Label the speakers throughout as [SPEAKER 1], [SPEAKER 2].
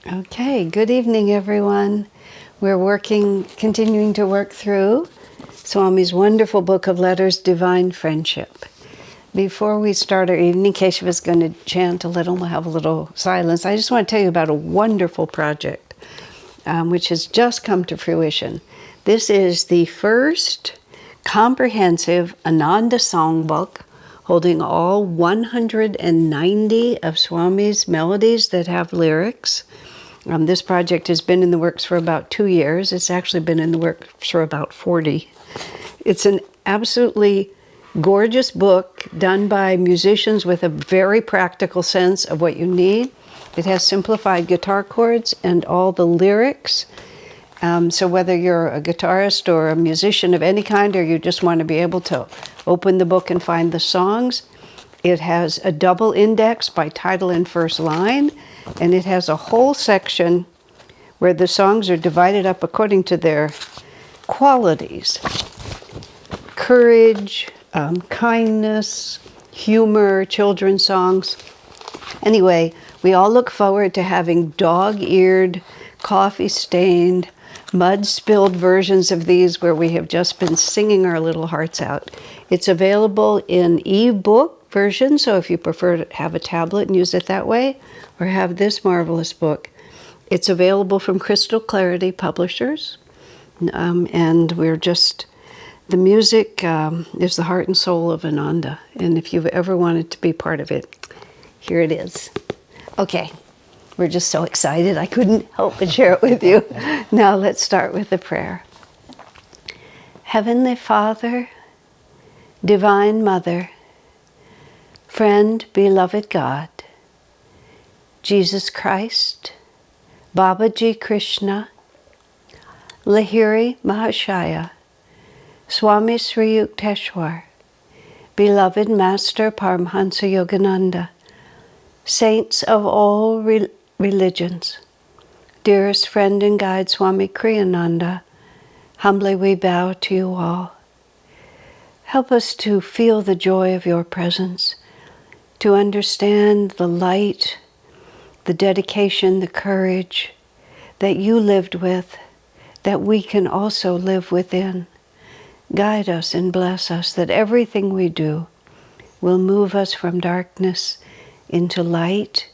[SPEAKER 1] Okay, good evening, everyone. We're continuing to work through Swami's wonderful book of letters, Divine Friendship. Before we start our evening, Keshav is going to chant a little, we'll have a little silence. I just want to tell you about a wonderful project which has just come to fruition. This is the first comprehensive Ananda songbook holding all 190 of Swami's melodies that have lyrics. This project has been in the works for about 2 years. It's actually been in the works for about 40. It's an absolutely gorgeous book done by musicians with a very practical sense of what you need. It has simplified guitar chords and all the lyrics. So whether you're a guitarist or a musician of any kind, or you just want to be able to open the book and find the songs, it has a double index by title and first line, and it has a whole section where the songs are divided up according to their qualities. Courage, kindness, humor, children's songs. Anyway, we all look forward to having dog-eared, coffee-stained, mud-spilled versions of these where we have just been singing our little hearts out. It's available in e-book version, so if you prefer to have a tablet and use it that way, or have this marvelous book, it's available from Crystal Clarity Publishers. And the music is the heart and soul of Ananda. And if you've ever wanted to be part of it, here it is. Okay, we're just so excited. I couldn't help but share it with you. Now let's start with the prayer. Heavenly Father, Divine Mother, Friend, Beloved God, Jesus Christ, Babaji Krishna, Lahiri Mahashaya, Swami Sri Yukteswar, Beloved Master Paramhansa Yogananda, Saints of all religions, dearest friend and guide Swami Kriyananda, humbly we bow to you all. Help us to feel the joy of your presence, to understand the light, the dedication, the courage that you lived with, that we can also live within. Guide us and bless us that everything we do will move us from darkness into light,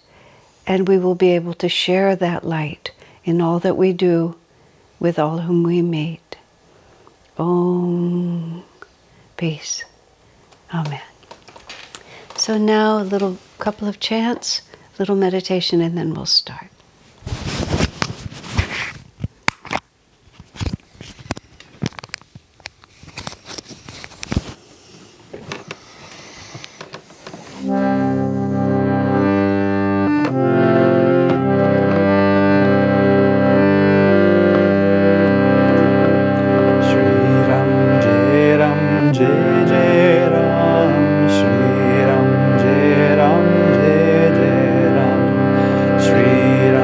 [SPEAKER 1] and we will be able to share that light in all that we do with all whom we meet. Om. Peace. Amen. So now a couple of chants, little meditation, and then we'll start.
[SPEAKER 2] Shri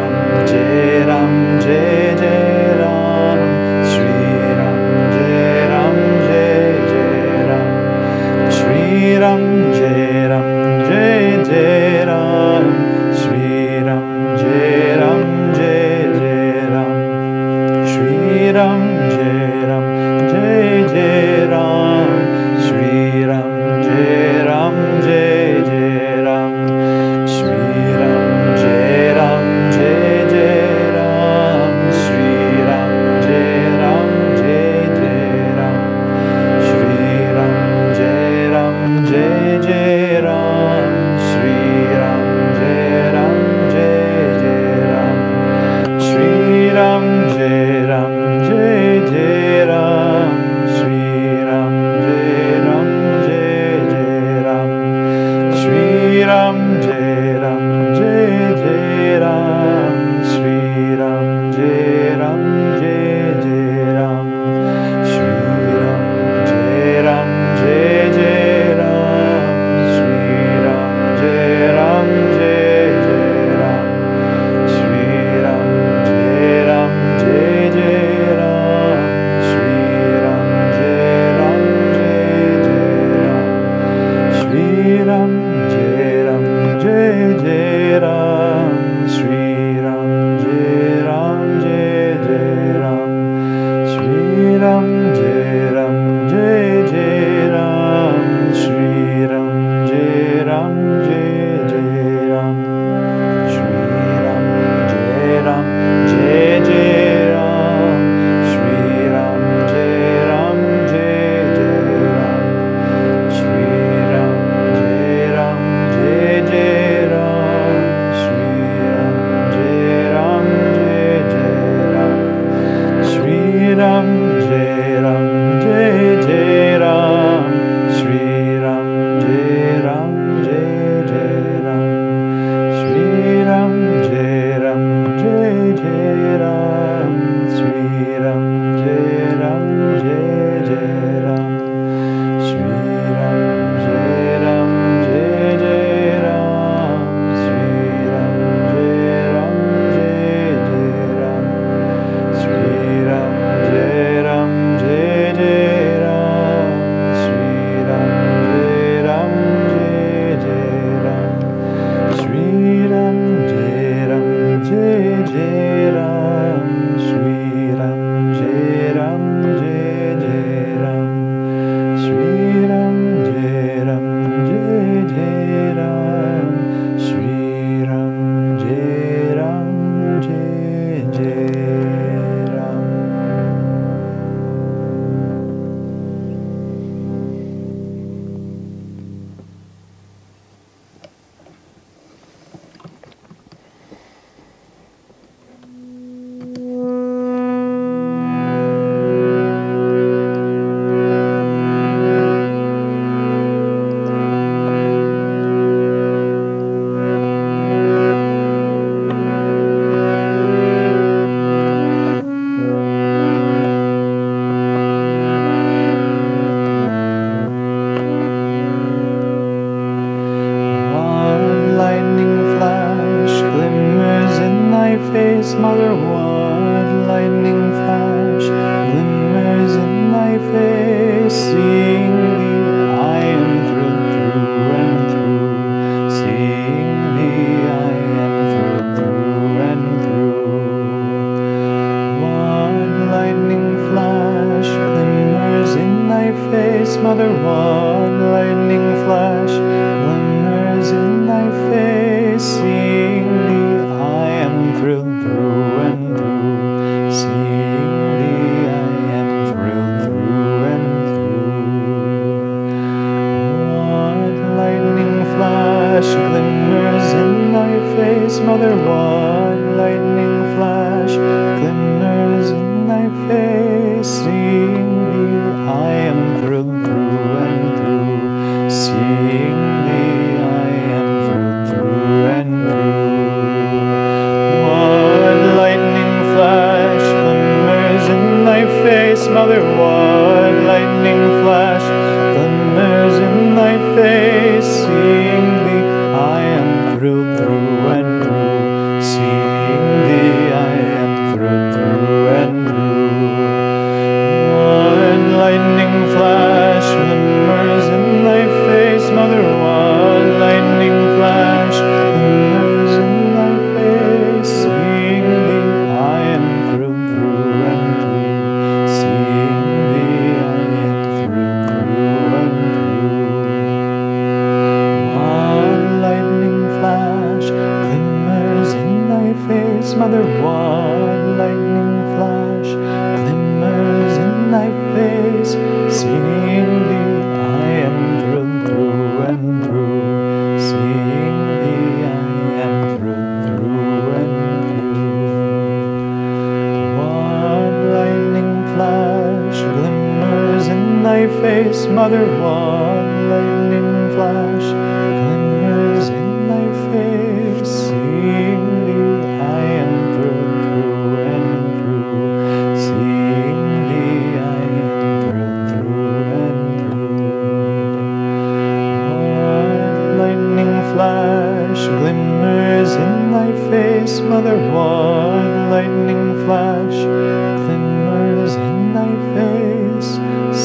[SPEAKER 2] glimmers in thy face,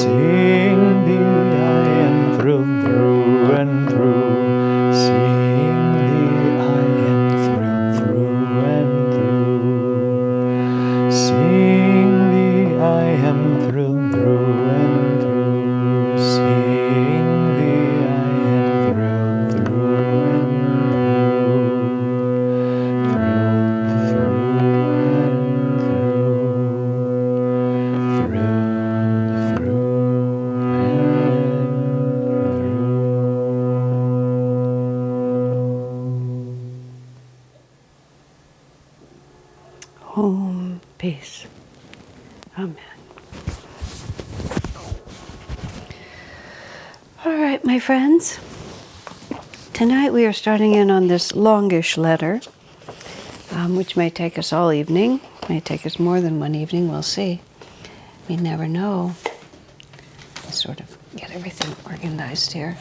[SPEAKER 2] seeing thee I am
[SPEAKER 1] All right, my friends. Tonight we are starting in on this longish letter, which may take us all evening, may take us more than one evening, we'll see. We never know. Let's sort of get everything organized here.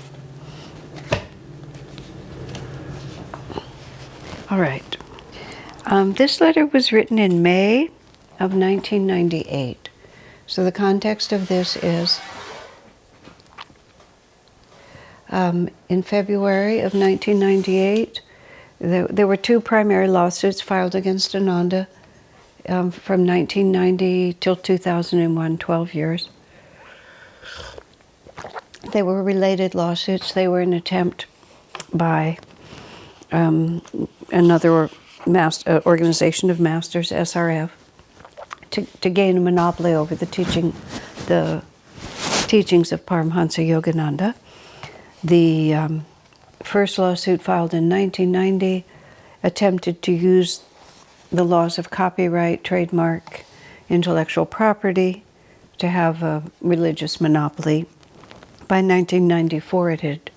[SPEAKER 1] All right. This letter was written in May of 1998. So the context of this is in February of 1998, there were two primary lawsuits filed against Ananda from 1990 till 2001, 12 years. They were related lawsuits. They were an attempt by another organization of masters, SRF, to gain a monopoly over the teachings of Paramhansa Yogananda. The first lawsuit, filed in 1990, attempted to use the laws of copyright, trademark, intellectual property to have a religious monopoly. By 1994, it had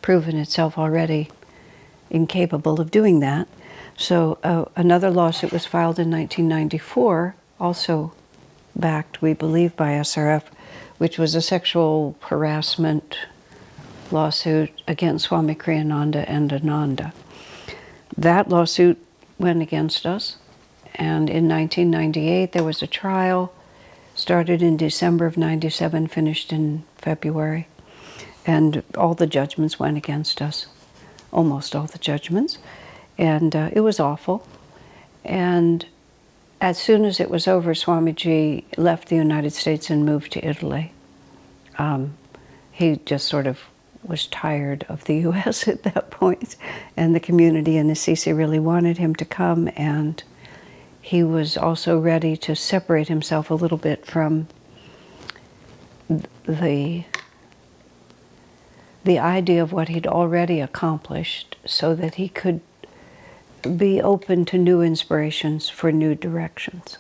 [SPEAKER 1] proven itself already incapable of doing that. So another lawsuit was filed in 1994, also backed, we believe, by SRF, which was a sexual harassment lawsuit against Swami Kriyananda and Ananda. That lawsuit went against us, and in 1998 there was a trial, started in December of 97, finished in February, and all the judgments went against us, almost all the judgments, and it was awful. And as soon as it was over, Swamiji left the United States and moved to Italy. He just sort of was tired of the U.S. at that point, and the community in Assisi really wanted him to come, and he was also ready to separate himself a little bit from the idea of what he'd already accomplished, so that he could be open to new inspirations for new directions.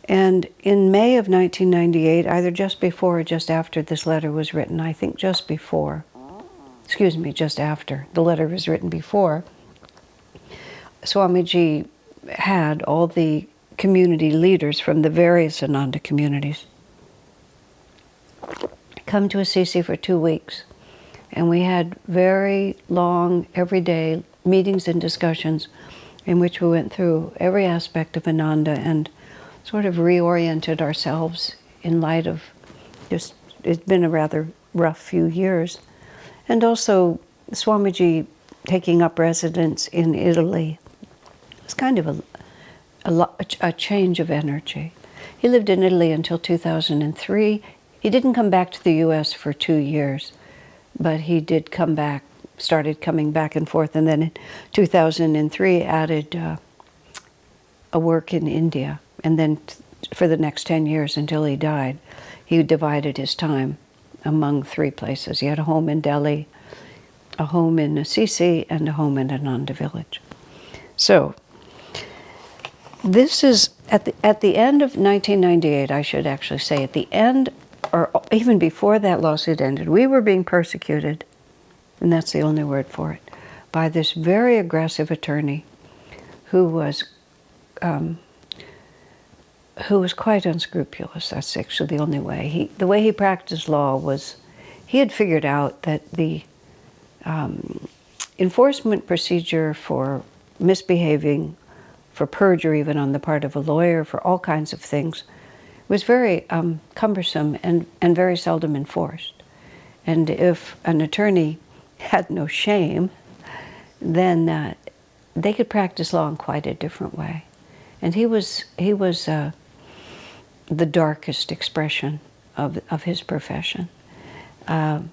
[SPEAKER 1] And in May of 1998, either just before or just after this letter was written, I think just after the letter was written before, Swamiji had all the community leaders from the various Ananda communities come to Assisi for 2 weeks. And we had very long, everyday meetings and discussions in which we went through every aspect of Ananda and sort of reoriented ourselves in light of just, it's been a rather rough few years. And also Swamiji taking up residence in Italy. It's kind of a change of energy. He lived in Italy until 2003. He didn't come back to the US for 2 years, but he did come back, started coming back and forth, and then in 2003 added a work in India. And then for the next 10 years until he died, he divided his time among 3 places. He had a home in Delhi, a home in Assisi, and a home in Ananda village. So this is at the end of 1998, I should actually say, at the end, or even before that lawsuit ended, we were being persecuted, and that's the only word for it, by this very aggressive attorney who was quite unscrupulous. That's actually the only way. The way he practiced law was, he had figured out that the enforcement procedure for misbehaving, for perjury even on the part of a lawyer, for all kinds of things, was very cumbersome and very seldom enforced. And if an attorney had no shame, then they could practice law in quite a different way. And he was the darkest expression of his profession. And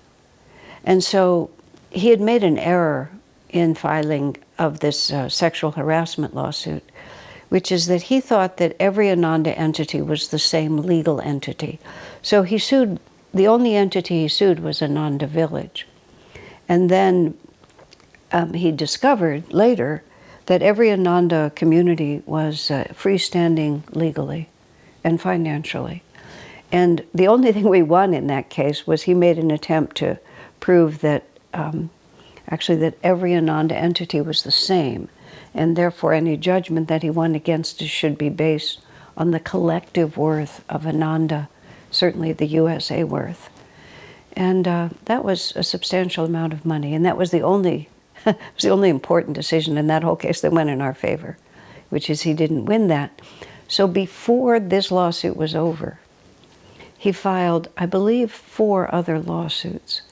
[SPEAKER 1] so he had made an error in filing of this sexual harassment lawsuit, which is that he thought that every Ananda entity was the same legal entity. So he sued, the only entity he sued was Ananda Village. And then he discovered later that every Ananda community was freestanding legally and financially. And the only thing we won in that case was he made an attempt to prove that actually that every Ananda entity was the same, and therefore any judgment that he won against us should be based on the collective worth of Ananda, certainly the USA worth. And that was a substantial amount of money, and that was the only it was the only important decision in that whole case that went in our favor, which is he didn't win that. So before this lawsuit was over, he filed, I believe, 4 other lawsuits,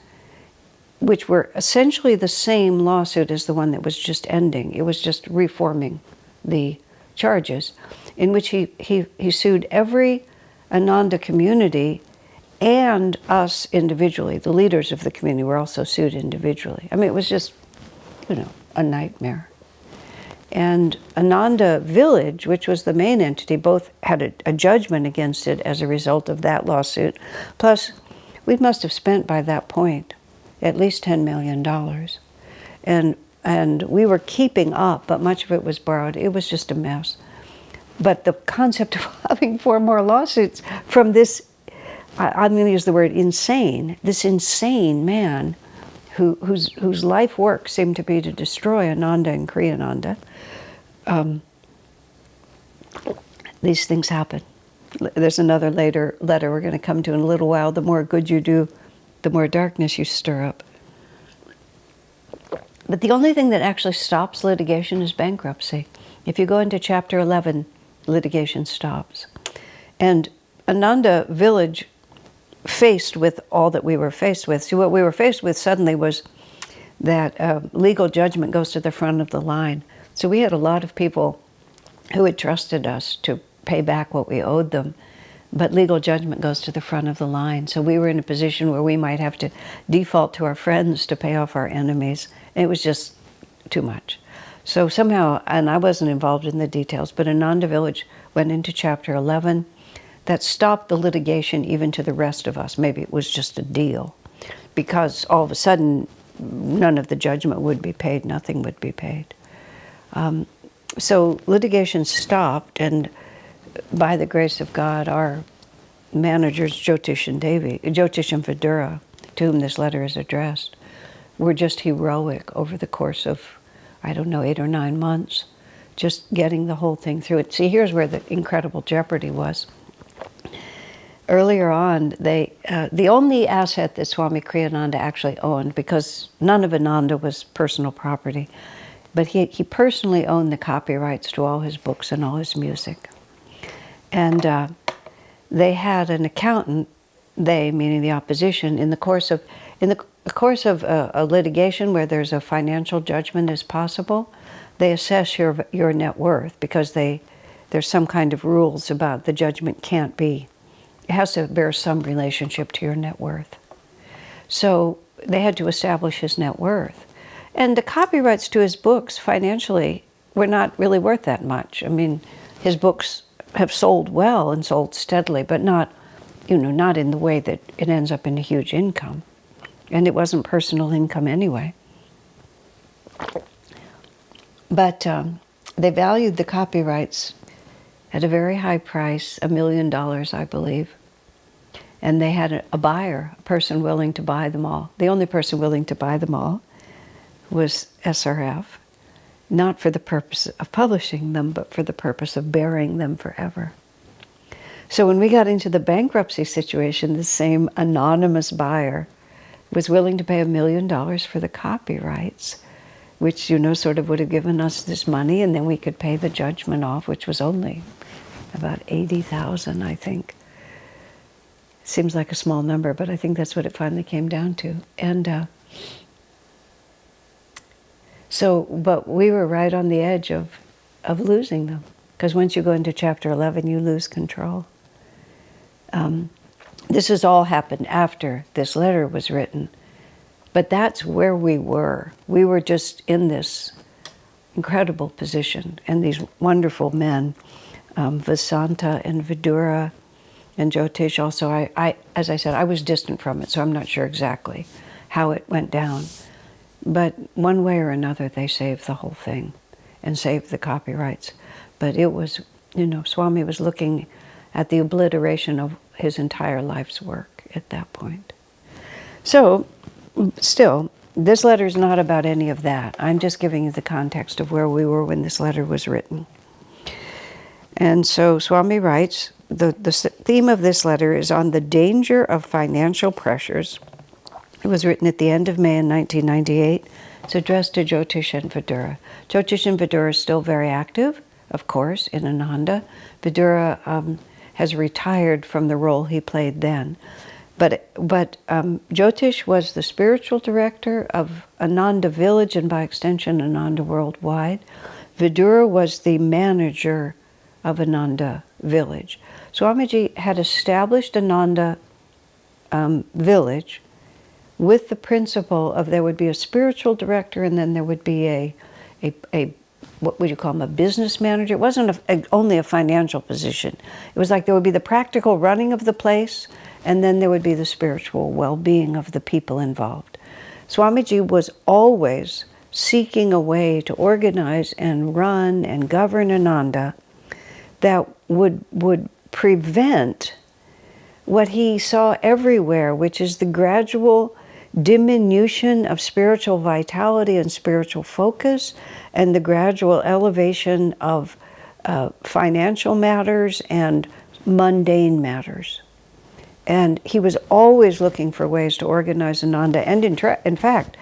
[SPEAKER 1] which were essentially the same lawsuit as the one that was just ending. It was just reforming the charges, in which he sued every Ananda community and us individually. The leaders of the community were also sued individually. I mean, it was just, a nightmare. And Ananda Village, which was the main entity, both had a judgment against it as a result of that lawsuit. Plus, we must have spent by that point at least $10 million. And we were keeping up, but much of it was borrowed. It was just a mess. But the concept of having 4 more lawsuits from this, I'm going to use the word insane, this insane man whose life work seemed to be to destroy Ananda and Kriyananda. These things happen. There's another letter we're going to come to in a little while. The more good you do, the more darkness you stir up. But the only thing that actually stops litigation is bankruptcy. If you go into Chapter 11, litigation stops. And Ananda Village, faced with all that we were faced with. See, what we were faced with suddenly was that legal judgment goes to the front of the line. So we had a lot of people who had trusted us to pay back what we owed them, but legal judgment goes to the front of the line. So we were in a position where we might have to default to our friends to pay off our enemies. And it was just too much. So somehow, and I wasn't involved in the details, but Ananda Village went into Chapter 11. That stopped the litigation even to the rest of us. Maybe it was just a deal, because all of a sudden none of the judgment would be paid, nothing would be paid. So litigation stopped, and by the grace of God, our managers, Jyotish and Vidura, to whom this letter is addressed, were just heroic over the course of, 8 or 9 months, just getting the whole thing through it. See, here's where the incredible jeopardy was. Earlier on, the only asset that Swami Kriyananda actually owned, because none of Ananda was personal property, but he personally owned the copyrights to all his books and all his music. And they had an accountant, they meaning the opposition, in the course of a litigation where there's a financial judgment as possible, they assess your net worth, because there's some kind of rules about the judgment can't be. It has to bear some relationship to your net worth. So they had to establish his net worth. And the copyrights to his books financially were not really worth that much. I mean, his books have sold well and sold steadily, but not in the way that it ends up in a huge income. And it wasn't personal income anyway. But they valued the copyrights at a very high price, $1 million, I believe. And they had a buyer, a person willing to buy them all. The only person willing to buy them all was SRF, not for the purpose of publishing them, but for the purpose of burying them forever. So when we got into the bankruptcy situation, the same anonymous buyer was willing to pay $1 million for the copyrights, which, sort of would have given us this money, and then we could pay the judgment off, which was only about $80,000, I think. Seems like a small number, but I think that's what it finally came down to. And but we were right on the edge of losing them, because once you go into Chapter 11, you lose control. This has all happened after this letter was written, but that's where we were. We were just in this incredible position, and these wonderful men, Vasanta and Vidura and Jyotish also. As I said, I was distant from it, so I'm not sure exactly how it went down. But one way or another, they saved the whole thing and saved the copyrights. But it was, Swami was looking at the obliteration of his entire life's work at that point. So still, this letter is not about any of that. I'm just giving you the context of where we were when this letter was written. And so Swami writes, the theme of this letter is on the danger of financial pressures. It was written at the end of May in 1998. It's addressed to Jyotish and Vidura. Jyotish and Vidura are still very active, of course, in Ananda. Vidura has retired from the role he played then. But Jyotish was the spiritual director of Ananda Village and by extension Ananda Worldwide. Vidura was the manager of Ananda Village. Swamiji had established Ananda Village with the principle of there would be a spiritual director and then there would be a what would you call him, a business manager? It wasn't only a financial position. It was like there would be the practical running of the place and then there would be the spiritual well-being of the people involved. Swamiji was always seeking a way to organize and run and govern Ananda that would prevent what he saw everywhere, which is the gradual diminution of spiritual vitality and spiritual focus, and the gradual elevation of financial matters and mundane matters. And he was always looking for ways to organize Ananda, and in fact,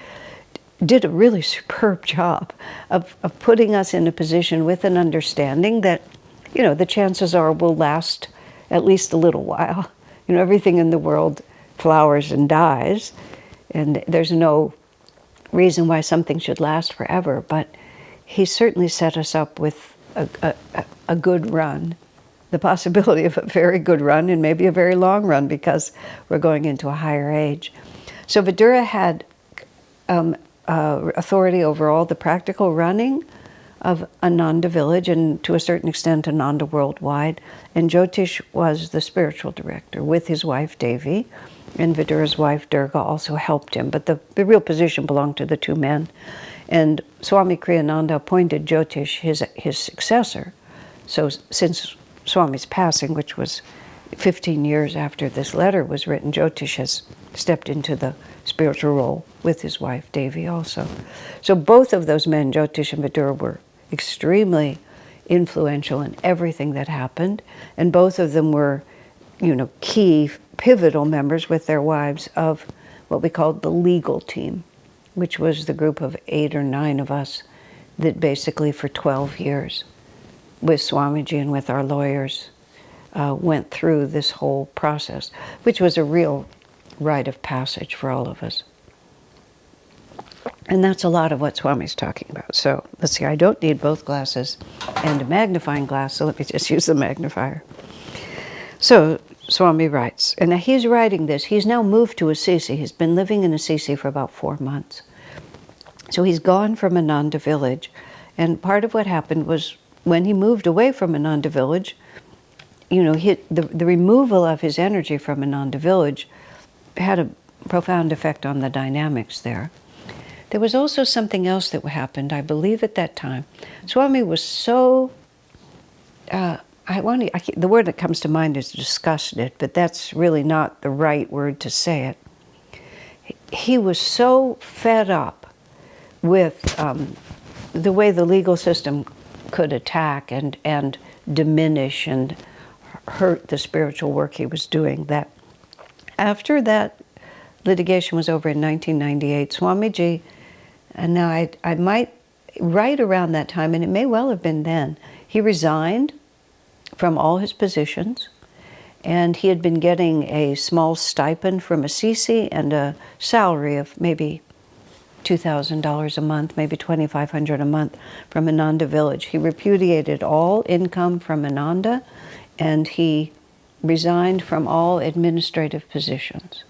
[SPEAKER 1] did a really superb job of putting us in a position with an understanding that, you know, the chances are will last at least a little while. You know, everything in the world flowers and dies, and there's no reason why something should last forever, but he certainly set us up with a good run, the possibility of a very good run and maybe a very long run because we're going into a higher age. So Vidura had authority over all the practical running of Ananda Village and to a certain extent Ananda Worldwide, and Jyotish was the spiritual director with his wife Devi, and Vidura's wife Durga also helped him, but the real position belonged to the two men. And Swami Kriyananda appointed Jyotish his successor. So since Swami's passing, which was 15 years after this letter was written, Jyotish has stepped into the spiritual role with his wife Devi also. So both of those men, Jyotish and Vidura, were extremely influential in everything that happened, and both of them were, you know, key, pivotal members with their wives of what we called the legal team, which was the group of 8 or 9 of us that basically for 12 years with Swamiji and with our lawyers went through this whole process, which was a real rite of passage for all of us. And that's a lot of what Swami's talking about. So let's see, I don't need both glasses and a magnifying glass, so let me just use the magnifier. So Swami writes, and he's writing this, he's now moved to Assisi. He's been living in Assisi for about 4 months. So he's gone from Ananda Village, and part of what happened was when he moved away from Ananda Village, you know, the removal of his energy from Ananda Village had a profound effect on the dynamics there. There was also something else that happened, I believe, at that time. Swami was so, the word that comes to mind is disgusted, but that's really not the right word to say it. He was so fed up with the way the legal system could attack and diminish and hurt the spiritual work he was doing that after that litigation was over in 1998, Swamiji, and now I might, right around that time, and it may well have been then, he resigned from all his positions, and he had been getting a small stipend from Assisi and a salary of maybe $2,000 a month, maybe $2,500 a month from Ananda Village. He repudiated all income from Ananda, and he resigned from all administrative positions,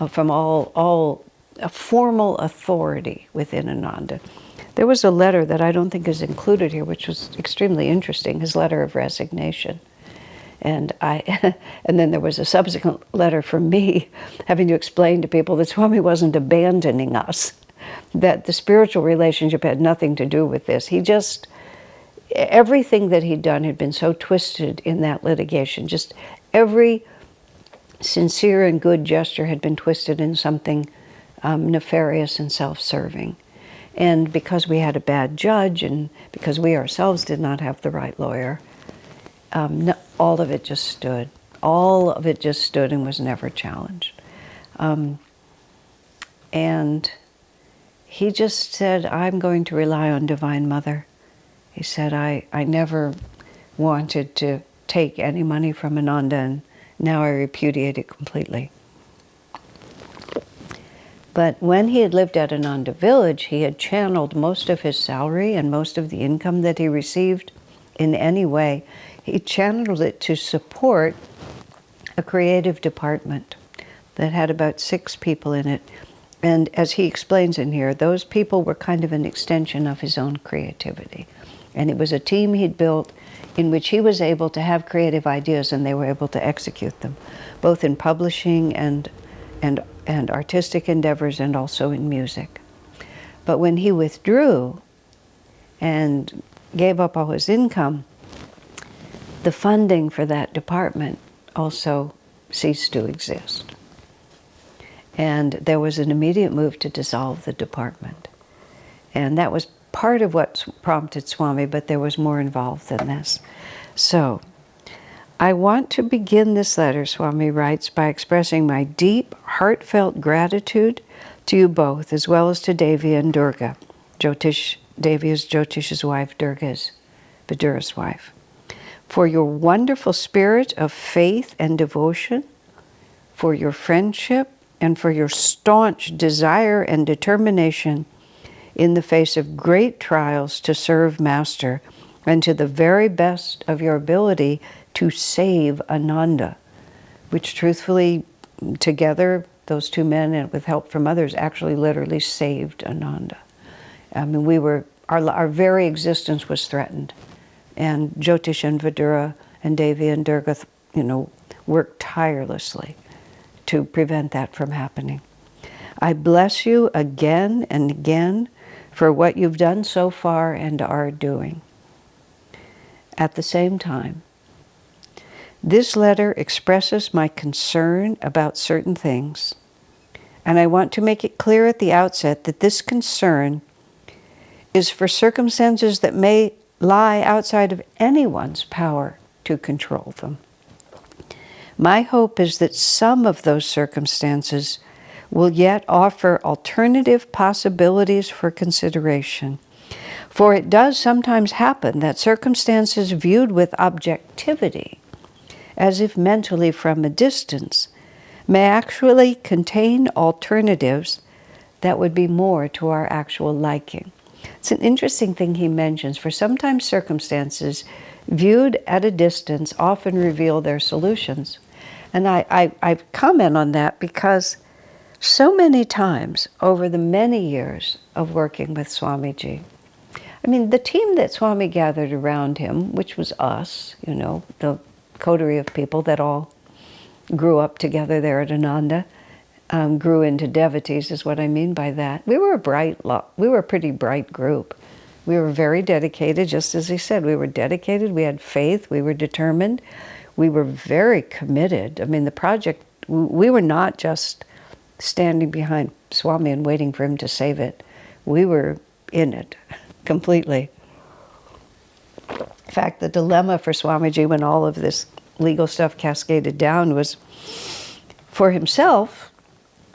[SPEAKER 1] from all formal authority within Ananda. There was a letter that I don't think is included here, which was extremely interesting, his letter of resignation. And and then there was a subsequent letter from me having to explain to people that Swami wasn't abandoning us, that the spiritual relationship had nothing to do with this. He just, everything that he'd done had been so twisted in that litigation. Just every sincere and good gesture had been twisted in something nefarious and self-serving. And because we had a bad judge and because we ourselves did not have the right lawyer, all of it just stood. All of it just stood and was never challenged. And he just said, I'm going to rely on Divine Mother. He said, I never wanted to take any money from Ananda, and now I repudiate it completely. But when he had lived at Ananda Village, he had channeled most of his salary and most of the income that he received in any way. He channeled it to support a creative department that had about 6 people in it. And as he explains in here, those people were kind of an extension of his own creativity. And it was a team he'd built in which he was able to have creative ideas and they were able to execute them, both in publishing and artistic endeavors and also in music. But when he withdrew and gave up all his income, the funding for that department also ceased to exist. And there was an immediate move to dissolve the department. And that was part of what prompted Swami, but there was more involved than this. So, I want to begin this letter, Swami writes, by expressing my deep, heartfelt gratitude to you both, as well as to Devi and Durga. Devi is Jyotish's wife, Durga is Vidura's wife. For your wonderful spirit of faith and devotion, for your friendship, and for your staunch desire and determination in the face of great trials to serve Master and to the very best of your ability to save Ananda, which truthfully, together, those 2 men, and with help from others, actually literally saved Ananda. I mean, our very existence was threatened. And Jyotish and Vidura and Devi and Durga, worked tirelessly to prevent that from happening. I bless you again and again for what you've done so far and are doing. At the same time, this letter expresses my concern about certain things, and I want to make it clear at the outset that this concern is for circumstances that may lie outside of anyone's power to control them. My hope is that some of those circumstances will yet offer alternative possibilities for consideration. For it does sometimes happen that circumstances viewed with objectivity, as if mentally from a distance, may actually contain alternatives that would be more to our actual liking. It's an interesting thing he mentions, for sometimes circumstances viewed at a distance often reveal their solutions. And I comment on that because so many times over the many years of working with Swamiji, I mean, the team that Swami gathered around him, which was us, the coterie of people that all grew up together there at Ananda, grew into devotees is what I mean by that. We were a pretty bright group. We were very dedicated, just as he said. We were dedicated, we had faith, we were determined, we were very committed. I mean, the project, we were not just standing behind Swami and waiting for him to save it. We were in it completely. In fact, the dilemma for Swamiji when all of this legal stuff cascaded down was, for himself,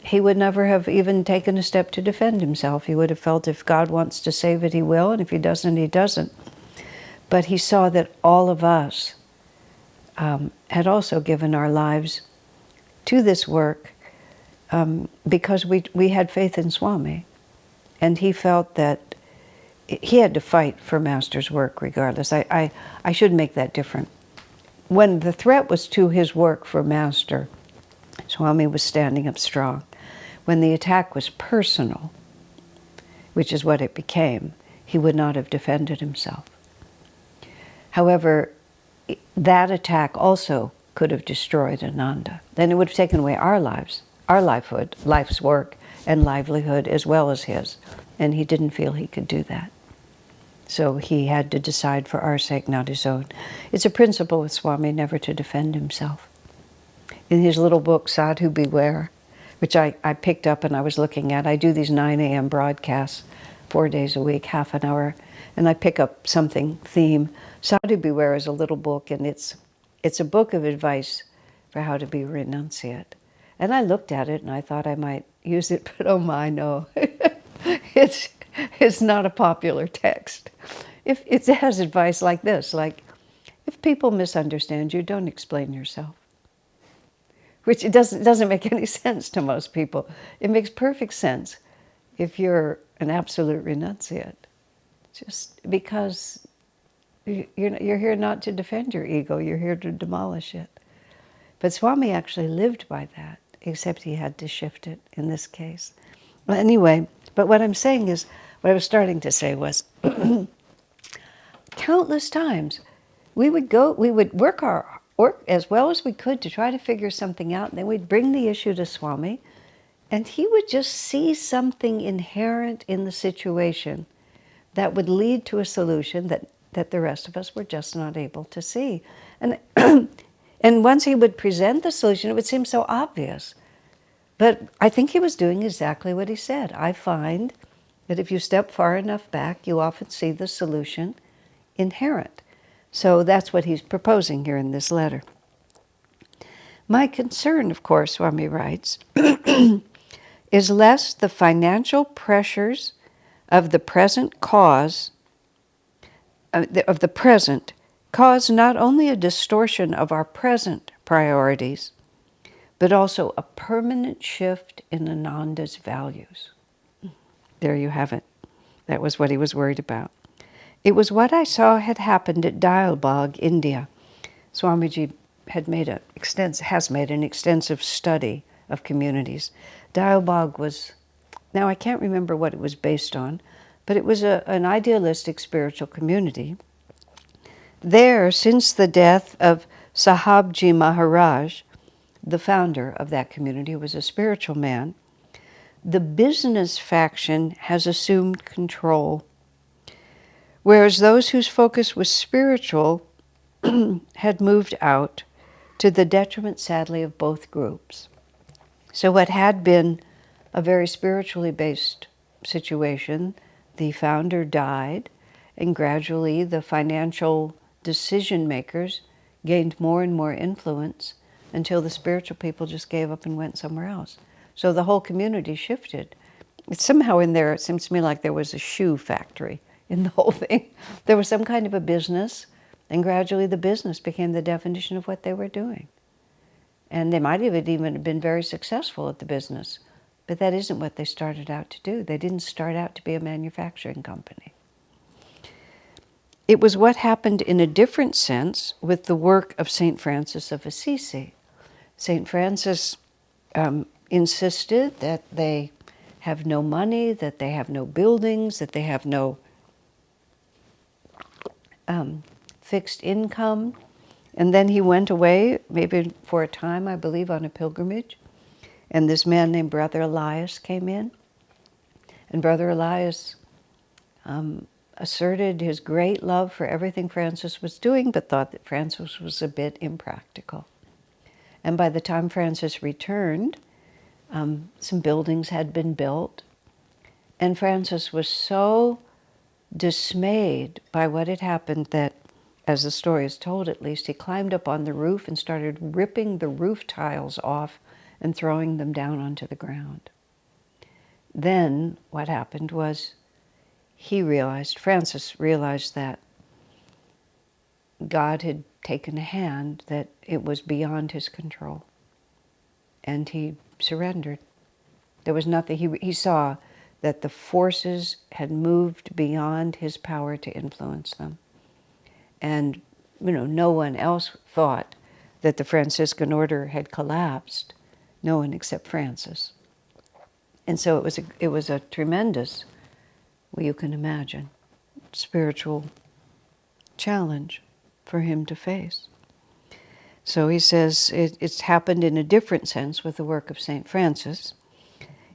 [SPEAKER 1] he would never have even taken a step to defend himself. He would have felt if God wants to save it, he will, and if he doesn't, he doesn't. But he saw that all of us had also given our lives to this work because we had faith in Swami. And he felt that he had to fight for Master's work regardless. I should make that different. When the threat was to his work for Master, Swami was standing up strong. When the attack was personal, which is what it became, he would not have defended himself. However, that attack also could have destroyed Ananda. Then it would have taken away our lives, our life's work and livelihood as well as his. And he didn't feel he could do that. So he had to decide for our sake, not his own. It's a principle with Swami never to defend himself. In his little book, Sadhu Beware, which I picked up and I was looking at. I do these 9 a.m. broadcasts 4 days a week, half an hour, and I pick up something, theme. Sadhu Beware is a little book, and it's a book of advice for how to be a renunciate. And I looked at it and I thought I might use it, but oh my, no. It's not a popular text. If it has advice like this, like, if people misunderstand you, don't explain yourself. Which it doesn't make any sense to most people. It makes perfect sense if you're an absolute renunciate. Just because you're here not to defend your ego, you're here to demolish it. But Swami actually lived by that, except he had to shift it in this case. Well, anyway, but what I'm saying is, what I was starting to say was, countless times, we would work as well as we could to try to figure something out, and then we'd bring the issue to Swami, and he would just see something inherent in the situation that would lead to a solution that the rest of us were just not able to see. And, and once he would present the solution, it would seem so obvious. But I think he was doing exactly what he said. I find that if you step far enough back, you often see the solution inherent. So that's what he's proposing here in this letter. My concern, of course, Swami writes, is lest the financial pressures of the present cause not only a distortion of our present priorities, but also a permanent shift in Ananda's values. There you have it. That was what he was worried about. It was what I saw had happened at Dialbog, India. Swamiji has made an extensive study of communities. Dialbog was, now I can't remember what it was based on, but it was an idealistic spiritual community. There, since the death of Sahabji Maharaj, the founder of that community, was a spiritual man, the business faction has assumed control, whereas those whose focus was spiritual had moved out, to the detriment, sadly, of both groups. So what had been a very spiritually based situation, the founder died, and gradually the financial decision makers gained more and more influence until the spiritual people just gave up and went somewhere else. So the whole community shifted. It's somehow in there, it seems to me like there was a shoe factory in the whole thing. There was some kind of a business, and gradually the business became the definition of what they were doing. And they might have even been very successful at the business, but that isn't what they started out to do. They didn't start out to be a manufacturing company. It was what happened in a different sense with the work of St. Francis of Assisi. St. Francis insisted that they have no money, that they have no buildings, that they have no fixed income. And then he went away, maybe for a time, I believe, on a pilgrimage. And this man named Brother Elias came in. And Brother Elias asserted his great love for everything Francis was doing, but thought that Francis was a bit impractical. And by the time Francis returned, some buildings had been built. And Francis was so dismayed by what had happened that, as the story is told at least, he climbed up on the roof and started ripping the roof tiles off and throwing them down onto the ground. Then what happened was Francis realized that God had taken a hand, that it was beyond his control. And he surrendered. There was nothing, he saw that the forces had moved beyond his power to influence them. And, no one else thought that the Franciscan order had collapsed. No one except Francis. And so it was a tremendous, well, you can imagine, spiritual challenge for him to face. So he says it's happened in a different sense with the work of St. Francis.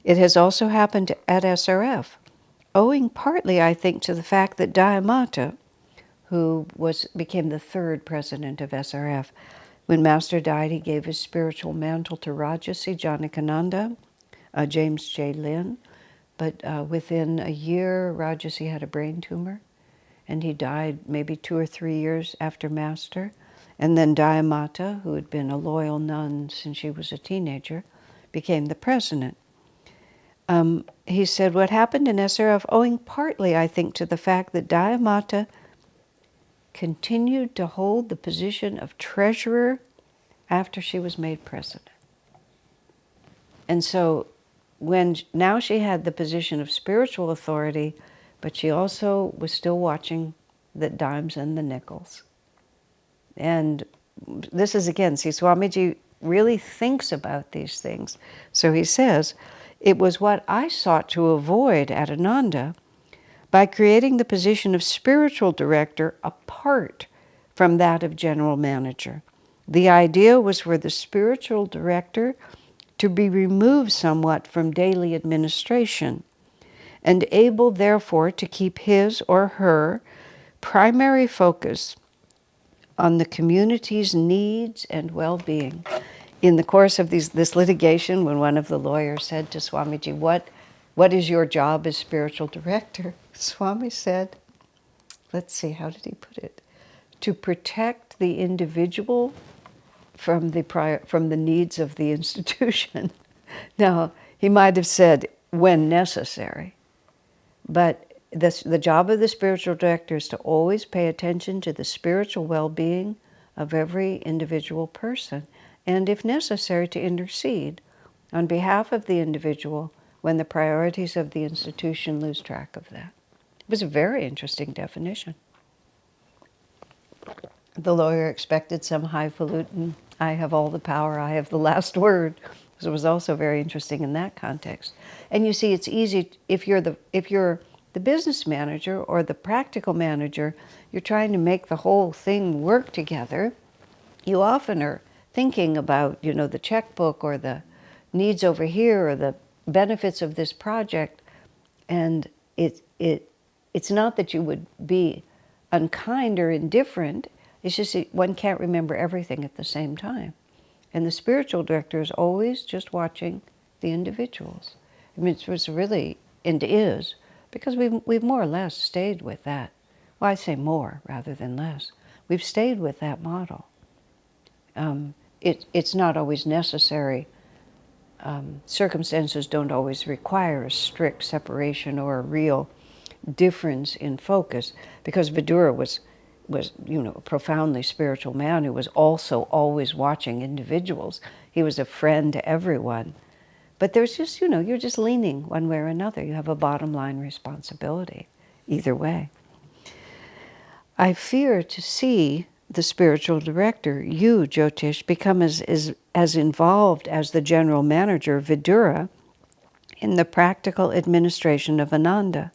[SPEAKER 1] It has also happened at SRF, owing partly, I think, to the fact that Dayamata, who became the third president of SRF, when Master died, he gave his spiritual mantle to Rajasi Janakananda, James J. Lynn. But within a year, Rajarsi had a brain tumor, and he died maybe 2 or 3 years after Master. And then Dayamata, who had been a loyal nun since she was a teenager, became the president. He said, what happened in SRF, owing partly, I think, to the fact that Dayamata continued to hold the position of treasurer after she was made president. And so now she had the position of spiritual authority, but she also was still watching the dimes and the nickels. And this is, again, see, Swamiji really thinks about these things. So he says, it was what I sought to avoid at Ananda by creating the position of spiritual director apart from that of general manager. The idea was for the spiritual director to be removed somewhat from daily administration and able, therefore, to keep his or her primary focus on the community's needs and well-being. In the course of this litigation, when one of the lawyers said to Swamiji, what is your job as spiritual director? Swami said, let's see, how did he put it? To protect the individual from the needs of the institution. Now, he might have said, when necessary, but the job of the spiritual director is to always pay attention to the spiritual well-being of every individual person, and if necessary, to intercede on behalf of the individual when the priorities of the institution lose track of that. It was a very interesting definition. The lawyer expected some highfalutin, I have all the power, I have the last word. So it was also very interesting in that context. And you see, it's easy, if you're the business manager or the practical manager, you're trying to make the whole thing work together. You often are thinking about, the checkbook or the needs over here or the benefits of this project. And it's not that you would be unkind or indifferent. It's just that one can't remember everything at the same time. And the spiritual director is always just watching the individuals. I mean, it was really, and is, because we've more or less stayed with that. Well, I say more rather than less. We've stayed with that model. It's not always necessary. Circumstances don't always require a strict separation or a real difference in focus, because Vidura was a profoundly spiritual man who was also always watching individuals. He was a friend to everyone. But there's just, you're just leaning one way or another. You have a bottom line responsibility either way. I fear to see the spiritual director, you, Jyotish, become as involved as the general manager, Vidura, in the practical administration of Ananda.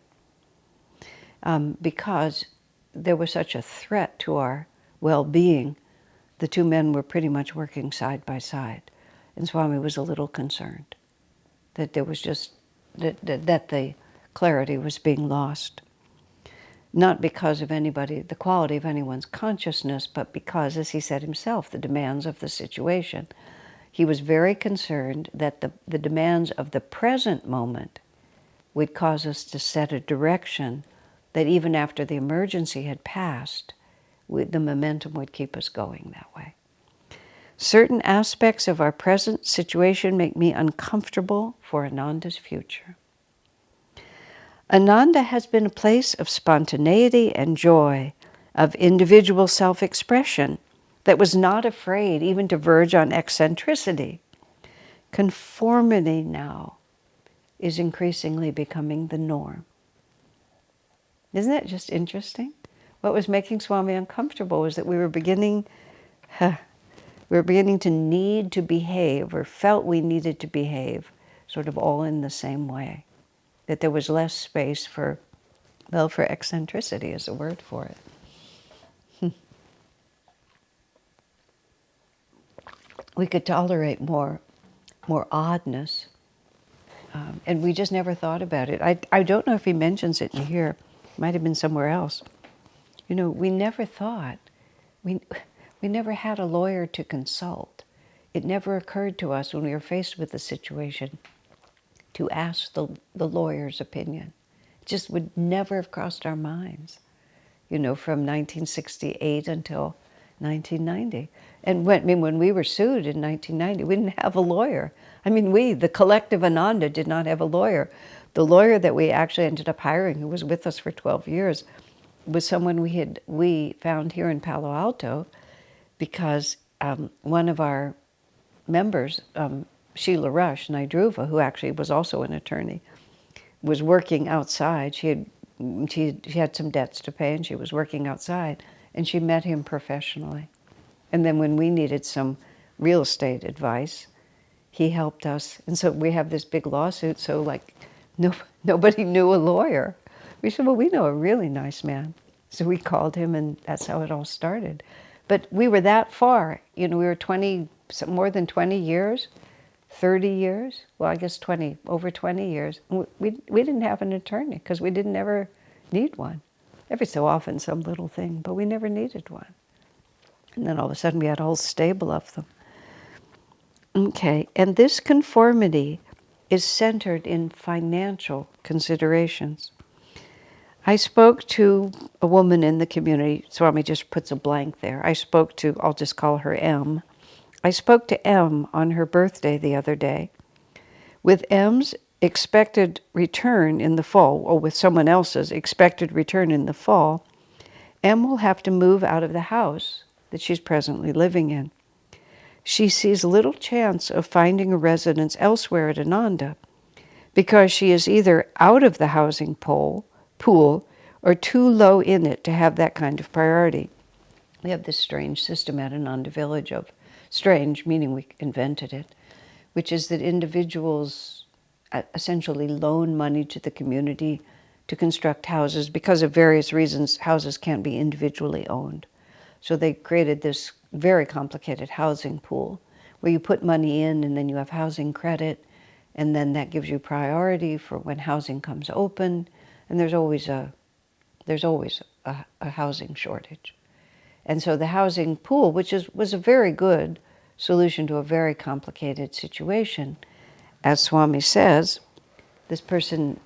[SPEAKER 1] Because there was such a threat to our well-being, the two men were pretty much working side by side. And Swami was a little concerned that there was just, that the clarity was being lost. Not because of the quality of anyone's consciousness, but because, as he said himself, the demands of the situation. He was very concerned that the demands of the present moment would cause us to set a direction that even after the emergency had passed, the momentum would keep us going that way. Certain aspects of our present situation make me uncomfortable for Ananda's future. Ananda has been a place of spontaneity and joy, of individual self-expression that was not afraid even to verge on eccentricity. Conformity now is increasingly becoming the norm. Isn't that just interesting? What was making Swami uncomfortable was that we were beginning to need to behave, or felt we needed to behave, sort of all in the same way. That there was less space for eccentricity is a word for it. We could tolerate more oddness, and we just never thought about it. I don't know if he mentions it in here. It might have been somewhere else. We never thought, we never had a lawyer to consult. It never occurred to us when we were faced with the situation to ask the lawyer's opinion. It just would never have crossed our minds, from 1968 until 1990. And when we were sued in 1990, we didn't have a lawyer. I mean, the collective Ananda, did not have a lawyer. The lawyer that we actually ended up hiring, who was with us for 12 years, was someone we found here in Palo Alto, because one of our members, Sheila Rush Naidruva, who actually was also an attorney, was working outside. She had some debts to pay, and she was working outside, and she met him professionally. And then when we needed some real estate advice, he helped us. And so we have this big lawsuit, so nobody knew a lawyer. We said, well, we know a really nice man. So we called him, and that's how it all started. But we were that far. We were more than 20 years, 30 years. Well, I guess over 20 years. We didn't have an attorney because we didn't ever need one. Every so often, some little thing, but we never needed one. And then all of a sudden, we had a whole stable of them. Okay, and this conformity is centered in financial considerations. I spoke to a woman in the community. Swami just puts a blank there. I'll just call her M. I spoke to M on her birthday the other day. With M's expected return in the fall, or with someone else's expected return in the fall, M will have to move out of the house that she's presently living in. She sees little chance of finding a residence elsewhere at Ananda because she is either out of the housing pool or too low in it to have that kind of priority. We have this strange system at Ananda Village of strange, meaning we invented it, which is that individuals essentially loan money to the community to construct houses. Because of various reasons, houses can't be individually owned. So they created this very complicated housing pool where you put money in and then you have housing credit, and then that gives you priority for when housing comes open, and there's always a housing shortage. And so the housing pool, which was a very good solution to a very complicated situation, as Swami says, this person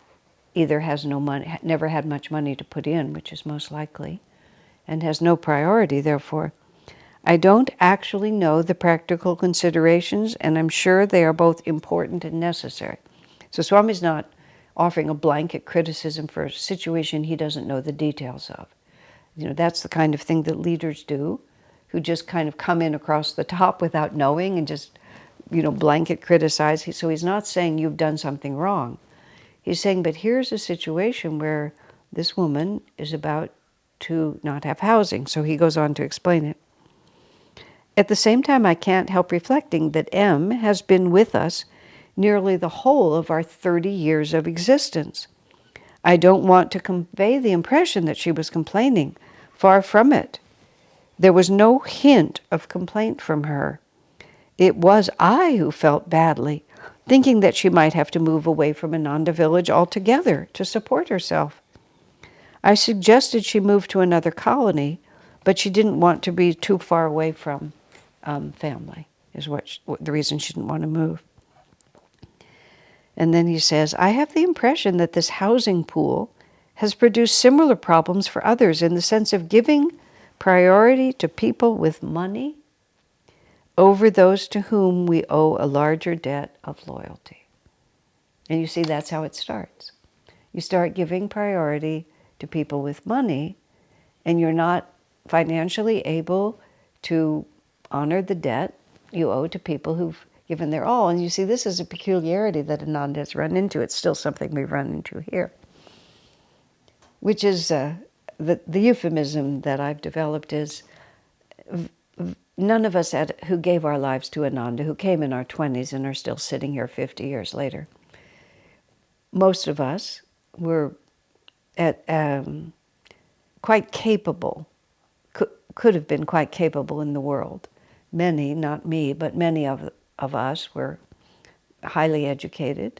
[SPEAKER 1] either has no money, never had much money to put in, which is most likely, and has no priority, therefore. I don't actually know the practical considerations, and I'm sure they are both important and necessary. So Swami's not offering a blanket criticism for a situation he doesn't know the details of. That's the kind of thing that leaders do, who just kind of come in across the top without knowing and just, blanket criticize. So he's not saying you've done something wrong. He's saying, but here's a situation where this woman is about to not have housing. So he goes on to explain it. At the same time, I can't help reflecting that M has been with us nearly the whole of our 30 years of existence. I don't want to convey the impression that she was complaining. Far from it. There was no hint of complaint from her. It was I who felt badly, thinking that she might have to move away from Ananda Village altogether to support herself. I suggested she move to another colony, but she didn't want to be too far away from family, is the reason she didn't want to move. And then he says, I have the impression that this housing pool has produced similar problems for others in the sense of giving priority to people with money over those to whom we owe a larger debt of loyalty. And you see, that's how it starts. You start giving priority to people with money, and you're not financially able to honor the debt you owe to people who've given their all. And you see, this is a peculiarity that Ananda has run into. It's still something we run into here, which is the euphemism that I've developed is none of us who gave our lives to Ananda, who came in our 20s and are still sitting here 50 years later, most of us were quite capable, could have been quite capable in the world. Many, not me, but many of us were highly educated.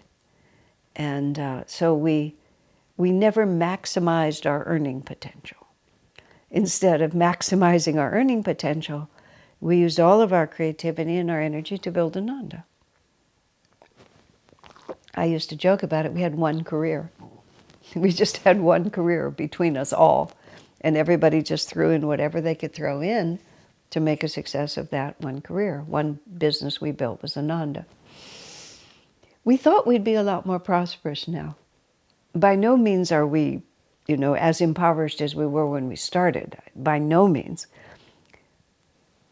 [SPEAKER 1] And so we never maximized our earning potential. Instead of maximizing our earning potential, we used all of our creativity and our energy to build Ananda. I used to joke about it. We had one career. We just had one career between us all. And everybody just threw in whatever they could throw in to make a success of that one career. One business we built was Ananda. We thought we'd be a lot more prosperous now. By no means are we, as impoverished as we were when we started. By no means.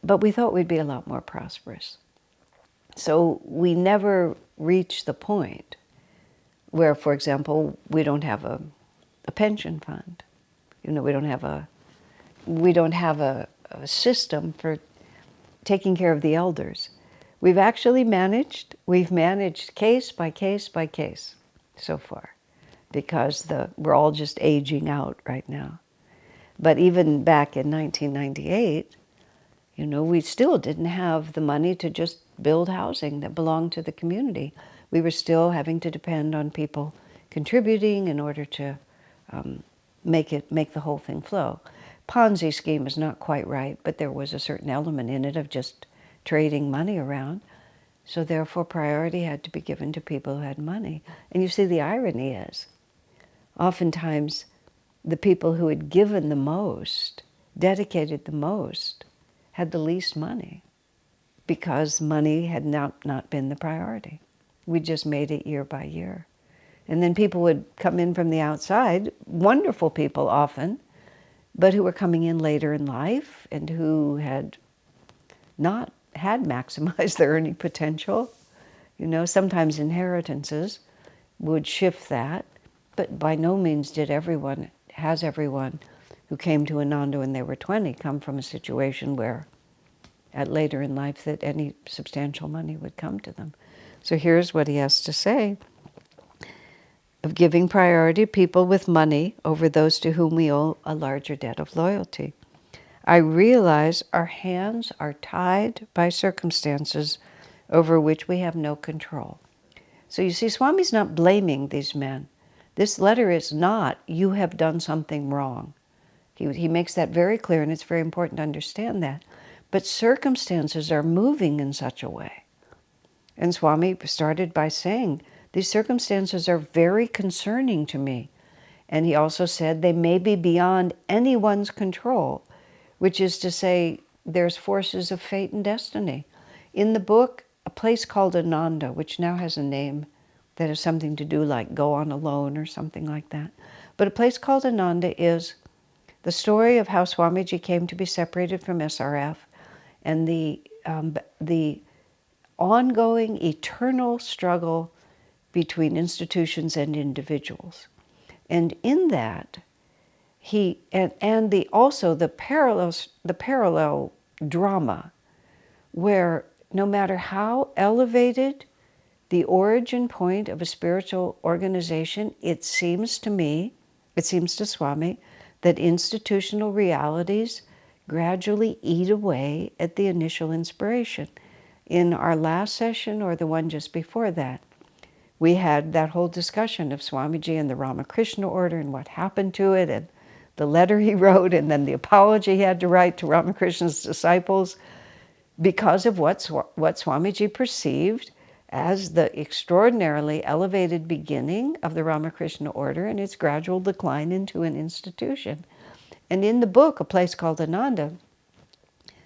[SPEAKER 1] But we thought we'd be a lot more prosperous. So we never reached the point where, for example, we don't have a pension fund. We don't have a system for taking care of the elders. We've managed case by case by case so far, because we're all just aging out right now. But even back in 1998, we still didn't have the money to just build housing that belonged to the community. We were still having to depend on people contributing in order to make the whole thing flow. Ponzi scheme is not quite right, but there was a certain element in it of just trading money around. So therefore priority had to be given to people who had money. And you see, the irony is, oftentimes the people who had given the most, dedicated the most, had the least money, because money had not been the priority. We just made it year by year. And then people would come in from the outside, wonderful people often, but who were coming in later in life and who had not had maximized their earning potential. Sometimes inheritances would shift that, but by no means has everyone who came to Ananda when they were 20 come from a situation where at later in life that any substantial money would come to them. So here's what he has to say of giving priority to people with money over those to whom we owe a larger debt of loyalty. I realize our hands are tied by circumstances over which we have no control. So you see, Swami's not blaming these men. This letter is not, you have done something wrong. He makes that very clear, and it's very important to understand that. But circumstances are moving in such a way. And Swami started by saying, these circumstances are very concerning to me. And he also said they may be beyond anyone's control, which is to say there's forces of fate and destiny. In the book, a place called Ananda, which now has a name that has something to do like Go On Alone or something like that. But a place called Ananda is the story of how Swamiji came to be separated from SRF and the ongoing eternal struggle between institutions and individuals. And in that, also the parallel drama, where no matter how elevated the origin point of a spiritual organization, it seems to Swami, that institutional realities gradually eat away at the initial inspiration. In our last session, or the one just before that, we had that whole discussion of Swamiji and the Ramakrishna order and what happened to it, and the letter he wrote, and then the apology he had to write to Ramakrishna's disciples because of what Swamiji perceived as the extraordinarily elevated beginning of the Ramakrishna order and its gradual decline into an institution. And in the book, A Place Called Ananda,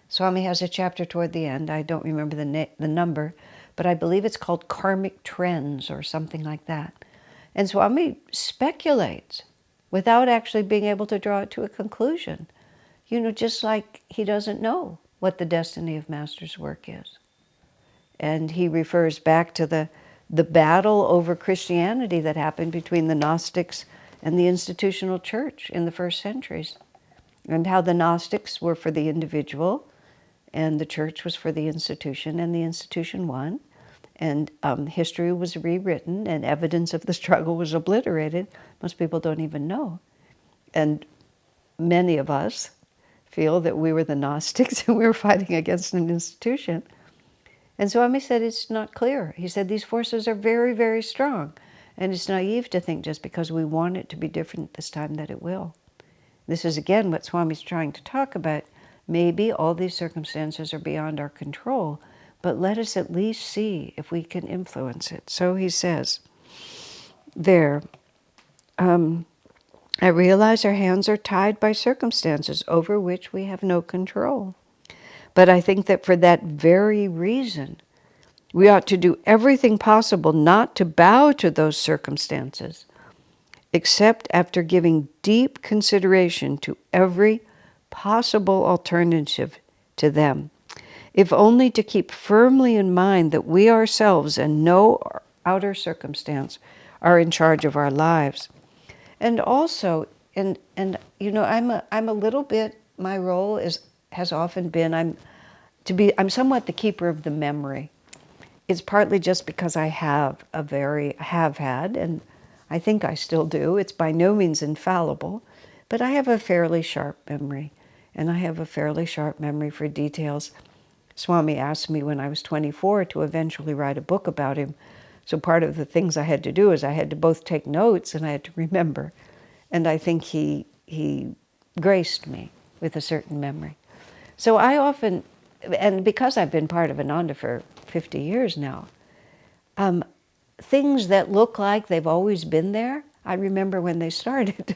[SPEAKER 1] Swami has a chapter toward the end. I don't remember the number, but I believe it's called Karmic Trends or something like that. And Swami speculates without actually being able to draw it to a conclusion. Just like he doesn't know what the destiny of Master's work is. And he refers back to the battle over Christianity that happened between the Gnostics and the institutional church in the first centuries, and how the Gnostics were for the individual and the church was for the institution, and the institution won. And history was rewritten and evidence of the struggle was obliterated. Most people don't even know. And many of us feel that we were the Gnostics and we were fighting against an institution. And Swami said it's not clear. He said these forces are very, very strong. And it's naive to think just because we want it to be different this time that it will. This is again what Swami's trying to talk about. Maybe all these circumstances are beyond our control, but let us at least see if we can influence it. So he says, there, I realize our hands are tied by circumstances over which we have no control. But I think that for that very reason, we ought to do everything possible not to bow to those circumstances, except after giving deep consideration to every possible alternative to them, if only to keep firmly in mind that we ourselves and no outer circumstance are in charge of our lives. And also, and you know, I'm a little bit, my role has often been I'm somewhat the keeper of the memory. It's partly just because I have had, and I think I still do. It's by no means infallible, but I have a fairly sharp memory, and I have a fairly sharp memory for details. Swami asked me when I was 24 to eventually write a book about him. So part of the things I had to do is I had to both take notes and I had to remember. And I think he graced me with a certain memory. So I often, and because I've been part of Ananda for 50 years now, things that look like they've always been there, I remember when they started.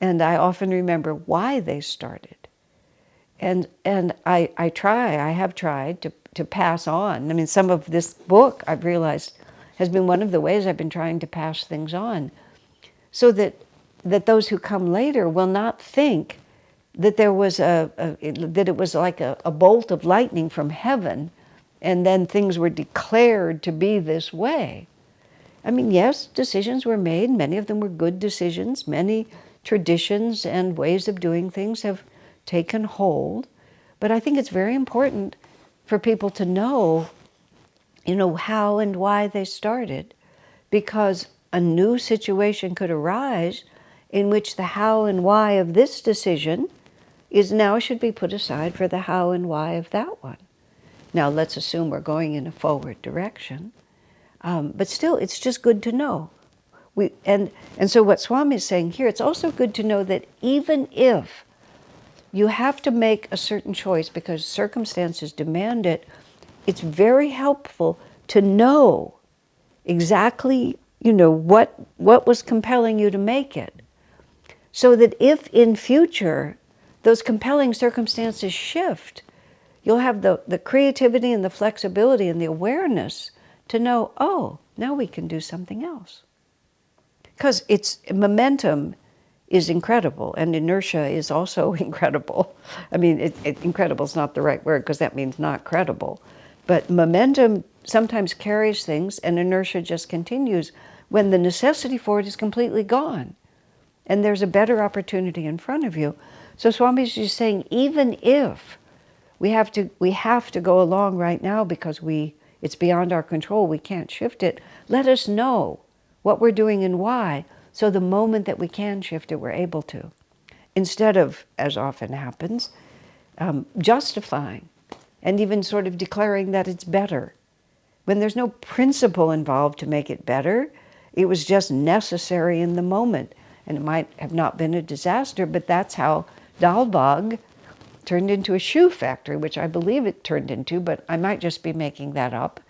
[SPEAKER 1] And I often remember why they started. And I have tried to pass on. I mean, some of this book, I've realized, has been one of the ways I've been trying to pass things on, so that those who come later will not think that there was that it was like a bolt of lightning from heaven, and then things were declared to be this way. I mean, yes, decisions were made. Many of them were good decisions. Many traditions and ways of doing things have taken hold. But I think it's very important for people to know, how and why they started, because a new situation could arise in which the how and why of this decision should be put aside for the how and why of that one. Now, let's assume we're going in a forward direction. But still, it's just good to know. And so what Swami is saying here, it's also good to know that even if you have to make a certain choice because circumstances demand it, it's very helpful to know exactly, what was compelling you to make it. So that if in future those compelling circumstances shift, you'll have the creativity and the flexibility and the awareness to know, oh, now we can do something else. Because momentum is incredible, and inertia is also incredible. I mean, incredible is not the right word, because that means not credible. But momentum sometimes carries things, and inertia just continues when the necessity for it is completely gone, and there's a better opportunity in front of you. So Swami's just saying, even if we have to go along right now because it's beyond our control, we can't shift it, let us know what we're doing and why, so the moment that we can shift it, we're able to. Instead of, as often happens, justifying and even sort of declaring that it's better. When there's no principle involved to make it better, it was just necessary in the moment. And it might have not been a disaster, but that's how Dalbag turned into a shoe factory, which I believe it turned into, but I might just be making that up.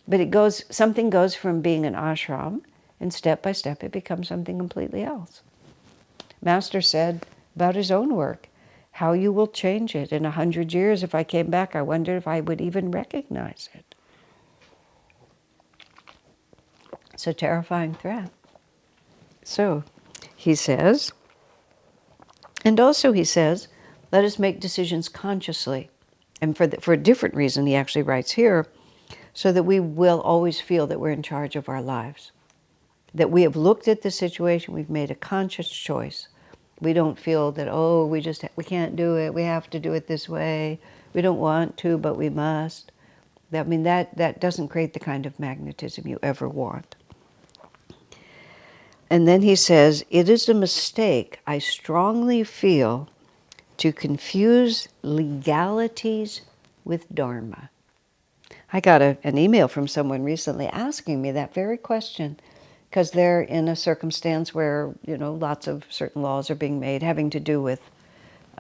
[SPEAKER 1] But something goes from being an ashram, and step by step it becomes something completely else. Master said about his own work, how you will change it. In 100 years, if I came back, I wondered if I would even recognize it. It's a terrifying threat. So, he says, and also he says, let us make decisions consciously. And for a different reason, he actually writes here, so that we will always feel that we're in charge of our lives. That we have looked at the situation, we've made a conscious choice. We don't feel that, we can't do it, we have to do it this way, we don't want to, but we must. That doesn't create the kind of magnetism you ever want. And then he says, it is a mistake, I strongly feel, to confuse legalities with Dharma. I got an email from someone recently asking me that very question, because they're in a circumstance where, lots of certain laws are being made having to do with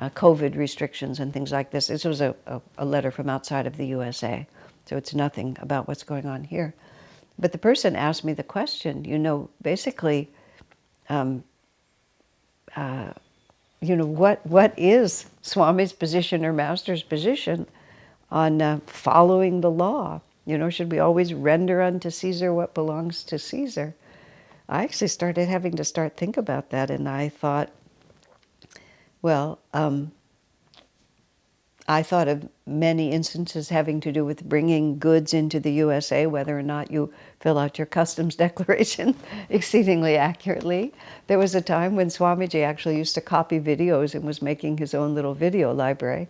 [SPEAKER 1] COVID restrictions and things like this. This was a letter from outside of the USA, so it's nothing about what's going on here. But the person asked me the question, basically, what is Swami's position or Master's position on following the law? Should we always render unto Caesar what belongs to Caesar? I actually started having to think about that, and I thought, well, I thought of many instances having to do with bringing goods into the USA, whether or not you fill out your customs declaration exceedingly accurately. There was a time when Swamiji actually used to copy videos and was making his own little video library.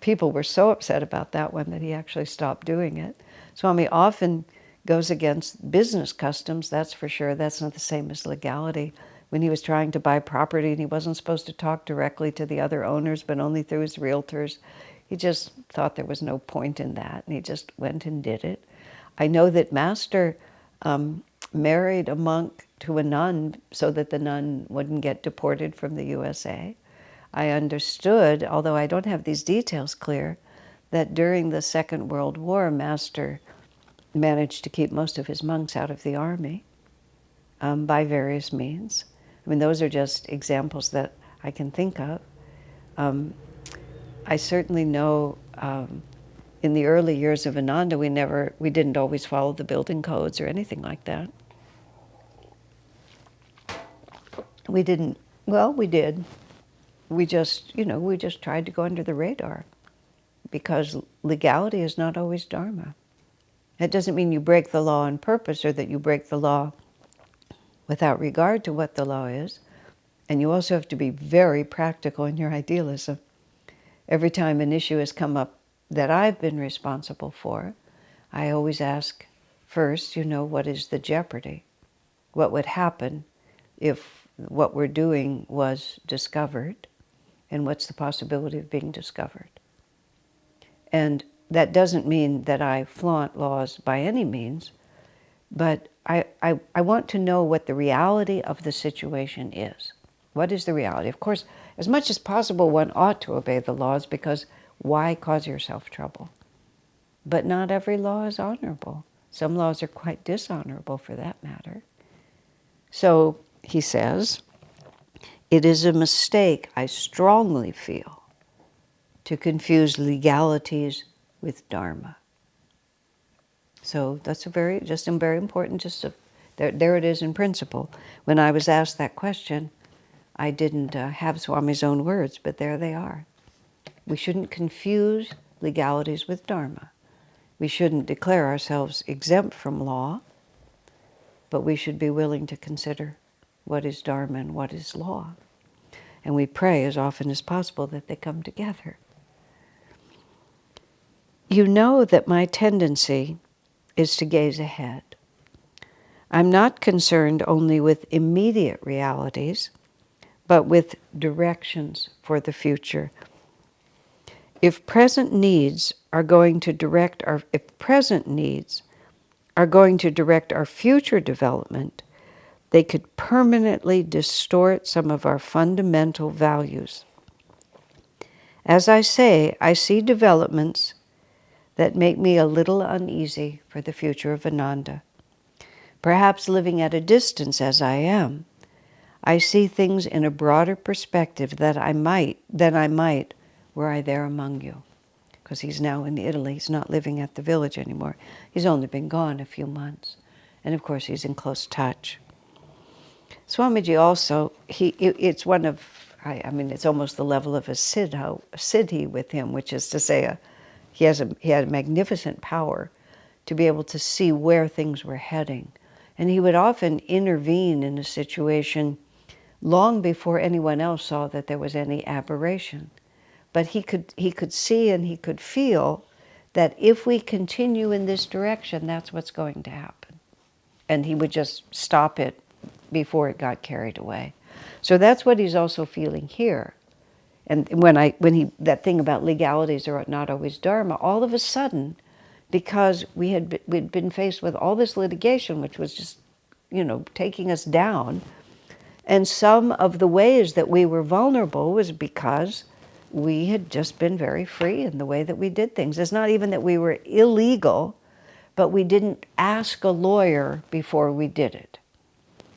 [SPEAKER 1] People were so upset about that one that he actually stopped doing it. Swami often goes against business customs, that's for sure. That's not the same as legality. When he was trying to buy property and he wasn't supposed to talk directly to the other owners, but only through his realtors, he just thought there was no point in that, and he just went and did it. I know that Master married a monk to a nun so that the nun wouldn't get deported from the USA. I understood, although I don't have these details clear, that during the Second World War, Master managed to keep most of his monks out of the army by various means. I mean, those are just examples that I can think of. I certainly know in the early years of Ananda, we didn't always follow the building codes or anything like that. We didn't, well, we did. We just tried to go under the radar because legality is not always Dharma. That doesn't mean you break the law on purpose or that you break the law without regard to what the law is. And you also have to be very practical in your idealism. Every time an issue has come up that I've been responsible for, I always ask first, what is the jeopardy? What would happen if what we're doing was discovered? And what's the possibility of being discovered? And that doesn't mean that I flaunt laws by any means, but I want to know what the reality of the situation is. What is the reality? Of course, as much as possible, one ought to obey the laws because why cause yourself trouble? But not every law is honorable. Some laws are quite dishonorable for that matter. So, he says, it is a mistake, I strongly feel, to confuse legalities with Dharma. So that's very important, there it is in principle. When I was asked that question, I didn't have Swami's own words, but there they are. We shouldn't confuse legalities with Dharma. We shouldn't declare ourselves exempt from law, but we should be willing to consider what is Dharma and what is law. And we pray as often as possible that they come together. You know that my tendency is to gaze ahead. I'm not concerned only with immediate realities, but with directions for the future. If present needs are going to direct our future development, they could permanently distort some of our fundamental values. As I say, I see developments that make me a little uneasy for the future of Ananda. Perhaps living at a distance as I am, I see things in a broader perspective than I might were I there among you. Because he's now in Italy, he's not living at the village anymore. He's only been gone a few months. And of course he's in close touch. Swamiji also, it's one of, it's almost the level of a siddhi with him, which is to say he had a magnificent power to be able to see where things were heading. And he would often intervene in a situation long before anyone else saw that there was any aberration. But he could see and he could feel that if we continue in this direction, that's what's going to happen. And he would just stop it before it got carried away. So that's what he's also feeling here. And that thing about legalities are not always Dharma, all of a sudden, because we'd been faced with all this litigation, which was just, taking us down. And some of the ways that we were vulnerable was because we had just been very free in the way that we did things. It's not even that we were illegal, but we didn't ask a lawyer before we did it.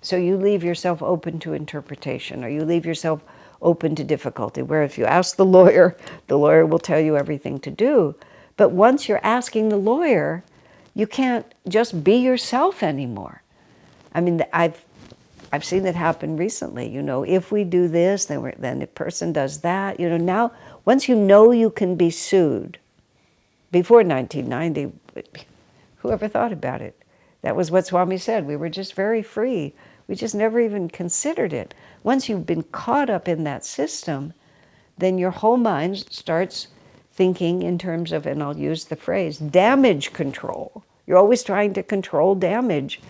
[SPEAKER 1] So you leave yourself open to interpretation, or you leave yourself open to difficulty, where if you ask the lawyer will tell you everything to do. But once you're asking the lawyer, you can't just be yourself anymore. I mean, I've seen it happen recently. If we do this, then the person does that. Now, once you can be sued. Before 1990, whoever thought about it? That was what Swami said. We were just very free. We just never even considered it. Once you've been caught up in that system, then your whole mind starts thinking in terms of, and I'll use the phrase, damage control. You're always trying to control damage,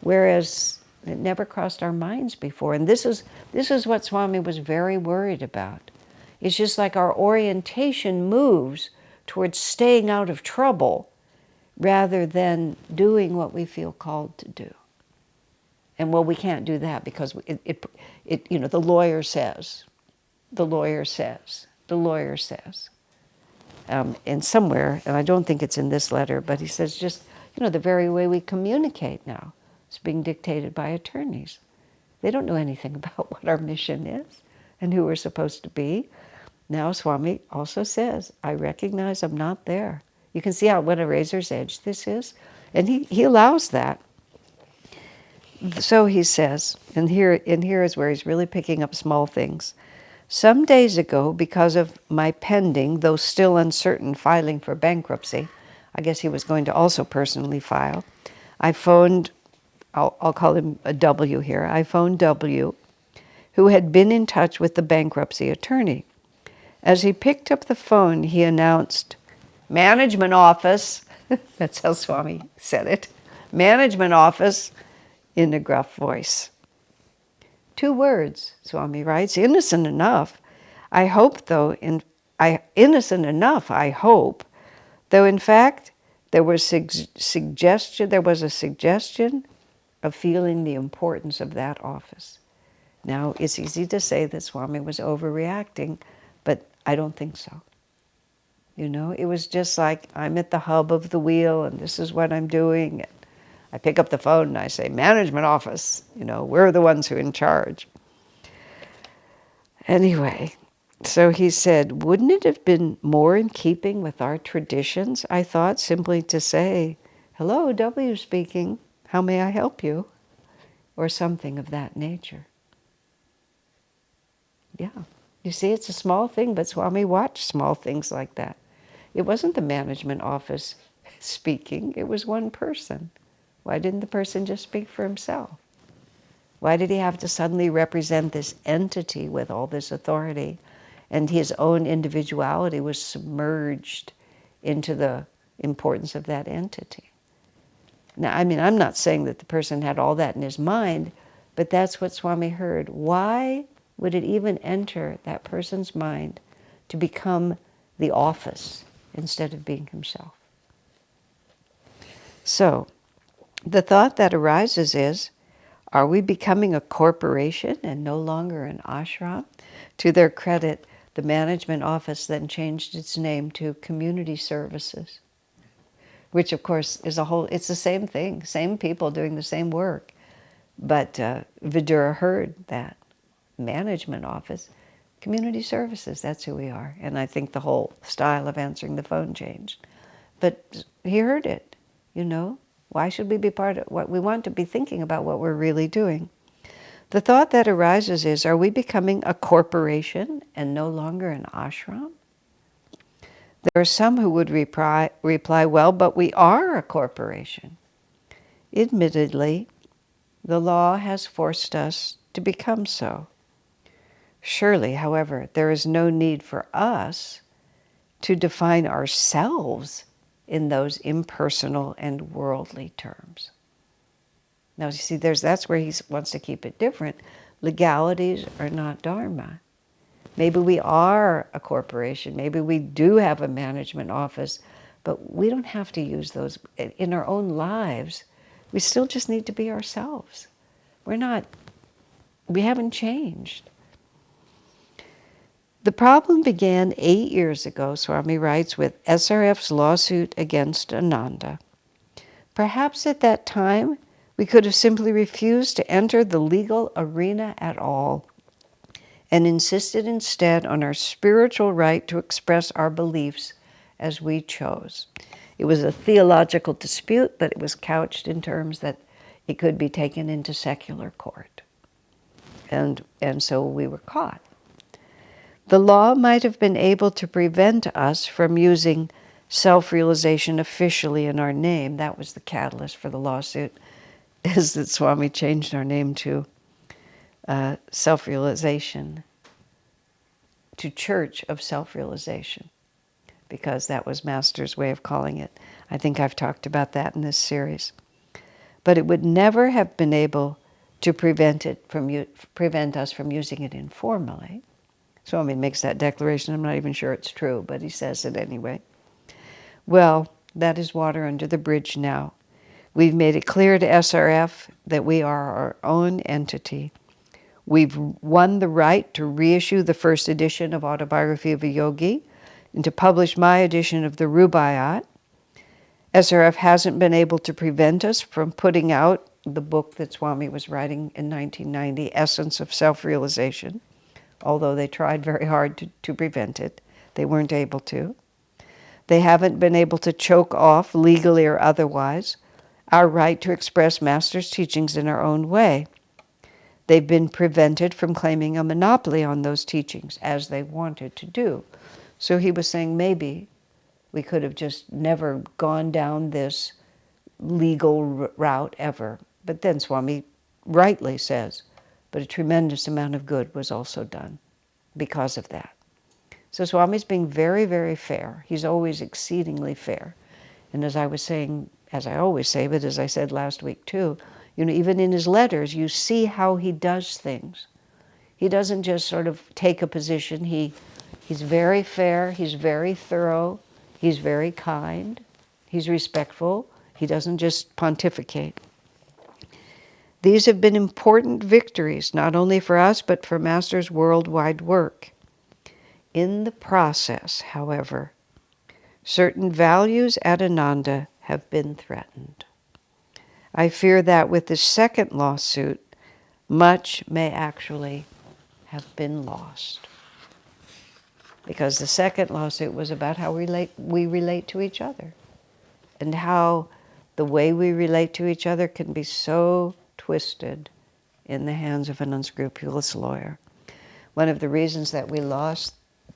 [SPEAKER 1] whereas it never crossed our minds before. And this is what Swami was very worried about. It's just like our orientation moves towards staying out of trouble rather than doing what we feel called to do. And well, we can't do that because the lawyer says, and somewhere, and I don't think it's in this letter, but he says just, the very way we communicate now is being dictated by attorneys. They don't know anything about what our mission is and who we're supposed to be. Now Swami also says, I recognize I'm not there. You can see what a razor's edge this is. And he allows that. So he says, and here is where he's really picking up small things. Some days ago, because of my pending, though still uncertain, filing for bankruptcy, I guess he was going to also personally file, I phoned, I'll call him a W here, I phoned W, who had been in touch with the bankruptcy attorney. As he picked up the phone, he announced, management office, that's how Swami said it, management office, in a gruff voice. 2 words, Swami writes, innocent enough. I hope, though, innocent enough, I hope, though in fact there was a suggestion of feeling the importance of that office. Now, it's easy to say that Swami was overreacting, but I don't think so. It was just like, I'm at the hub of the wheel, and this is what I'm doing. And I pick up the phone and I say, management office, we're the ones who are in charge. Anyway, so he said, wouldn't it have been more in keeping with our traditions, I thought, simply to say, hello, W speaking, how may I help you? Or something of that nature. Yeah, you see, it's a small thing, but Swami watched small things like that. It wasn't the management office speaking, it was one person. Why didn't the person just speak for himself? Why did he have to suddenly represent this entity with all this authority, and his own individuality was submerged into the importance of that entity? Now, I mean, I'm not saying that the person had all that in his mind, but that's what Swami heard. Why would it even enter that person's mind to become the office instead of being himself? So, the thought that arises is, are we becoming a corporation and no longer an ashram? To their credit, the management office then changed its name to Community Services, which of course is it's the same thing, same people doing the same work. But Vidura heard that management office, Community Services, that's who we are. And I think the whole style of answering the phone changed. But he heard it, Why should we be part of what we want to be thinking about what we're really doing? The thought that arises is, are we becoming a corporation and no longer an ashram? There are some who would reply, well, but we are a corporation. Admittedly, the law has forced us to become so. Surely, however, there is no need for us to define ourselves in those impersonal and worldly terms. Now, you see, that's where he wants to keep it different. Legalities are not dharma. Maybe we are a corporation. Maybe we do have a management office, but we don't have to use those in our own lives. We still just need to be ourselves. We haven't changed. The problem began 8 years ago, Swami writes, with SRF's lawsuit against Ananda. Perhaps at that time, we could have simply refused to enter the legal arena at all and insisted instead on our spiritual right to express our beliefs as we chose. It was a theological dispute, but it was couched in terms that it could be taken into secular court. And so we were caught. The law might have been able to prevent us from using self-realization officially in our name. That was the catalyst for the lawsuit, is that Swami changed our name to self-realization, to Church of Self-Realization, because that was Master's way of calling it. I think I've talked about that in this series. But it would never have been able to prevent us from using it informally. Swami makes that declaration. I'm not even sure it's true, but he says it anyway. Well, that is water under the bridge now. We've made it clear to SRF that we are our own entity. We've won the right to reissue the first edition of Autobiography of a Yogi and to publish my edition of the Rubaiyat. SRF hasn't been able to prevent us from putting out the book that Swami was writing in 1990, Essence of Self-Realization, although they tried very hard to prevent it. They weren't able to. They haven't been able to choke off, legally or otherwise, our right to express Master's teachings in our own way. They've been prevented from claiming a monopoly on those teachings, as they wanted to do. So he was saying maybe we could have just never gone down this legal route ever. But then Swami rightly says, but a tremendous amount of good was also done because of that. So Swami's being very, very fair. He's always exceedingly fair. And as I was saying, as I always say, but as I said last week too, even in his letters, you see how he does things. He doesn't just sort of take a position. He's very fair, he's very thorough, he's very kind, he's respectful. He doesn't just pontificate. These have been important victories, not only for us, but for Master's worldwide work. In the process, however, certain values at Ananda have been threatened. I fear that with the second lawsuit, much may actually have been lost. Because the second lawsuit was about how we relate to each other, and how the way we relate to each other can be so twisted in the hands of an unscrupulous lawyer. One of the reasons that we lost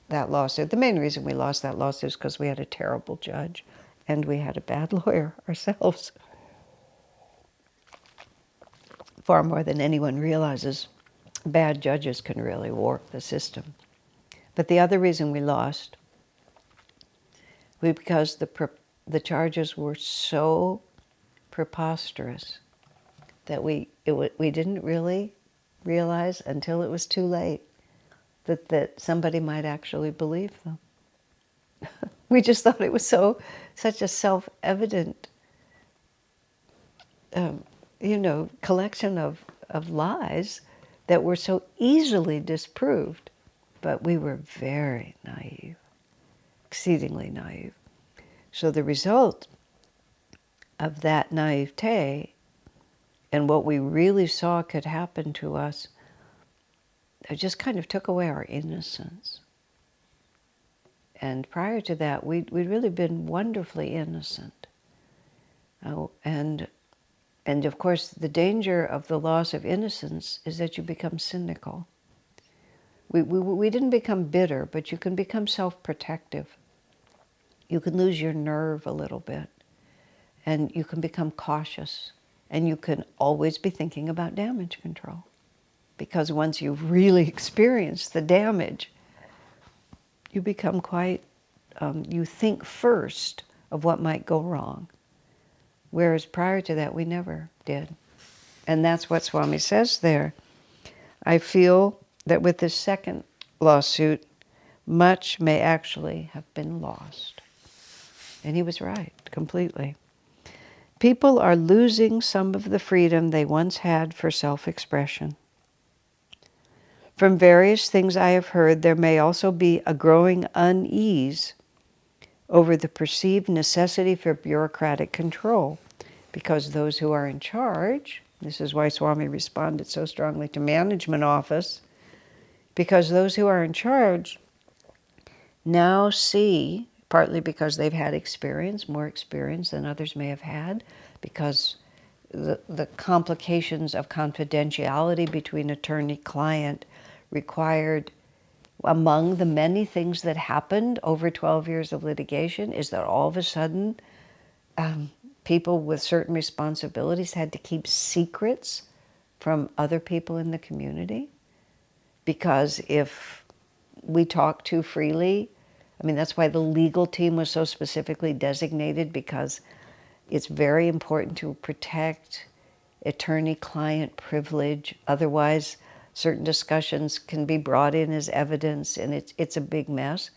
[SPEAKER 1] that lawsuit, the main reason we lost that lawsuit is because we had a terrible judge and we had a bad lawyer ourselves. Far more than anyone realizes, bad judges can really warp the system. But the other reason we lost was because the charges were so preposterous that we didn't really realize until it was too late that somebody might actually believe them. We just thought it was such a self-evident collection of lies that were so easily disproved. But we were very naive, exceedingly naive. So the result of that naivete and what we really saw could happen to us, it just kind of took away our innocence. And prior to that, we'd really been wonderfully innocent. And of course, the danger of the loss of innocence is that you become cynical. We didn't become bitter, but you can become self-protective. You can lose your nerve a little bit, and you can become cautious, and you can always be thinking about damage control. Because once you've really experienced the damage, you become quite, you think first of what might go wrong. Whereas prior to that, we never did. And that's what Swami says there. I feel that with this second lawsuit, much may actually have been lost. And he was right, completely. People are losing some of the freedom they once had for self-expression. From various things I have heard, there may also be a growing unease over the perceived necessity for bureaucratic control. because those who are in charge, this is why Swami responded so strongly to management office, because those who are in charge now see, partly because they've had experience, more experience than others may have had, because the complications of confidentiality between attorney-client required, among the many things that happened over 12 years of litigation, is that all of a sudden people with certain responsibilities had to keep secrets from other people in the community. Because if we talk too freely, I mean, that's why the legal team was so specifically designated, because it's very important to protect attorney-client privilege. Otherwise, certain discussions can be brought in as evidence, and it's a big mess.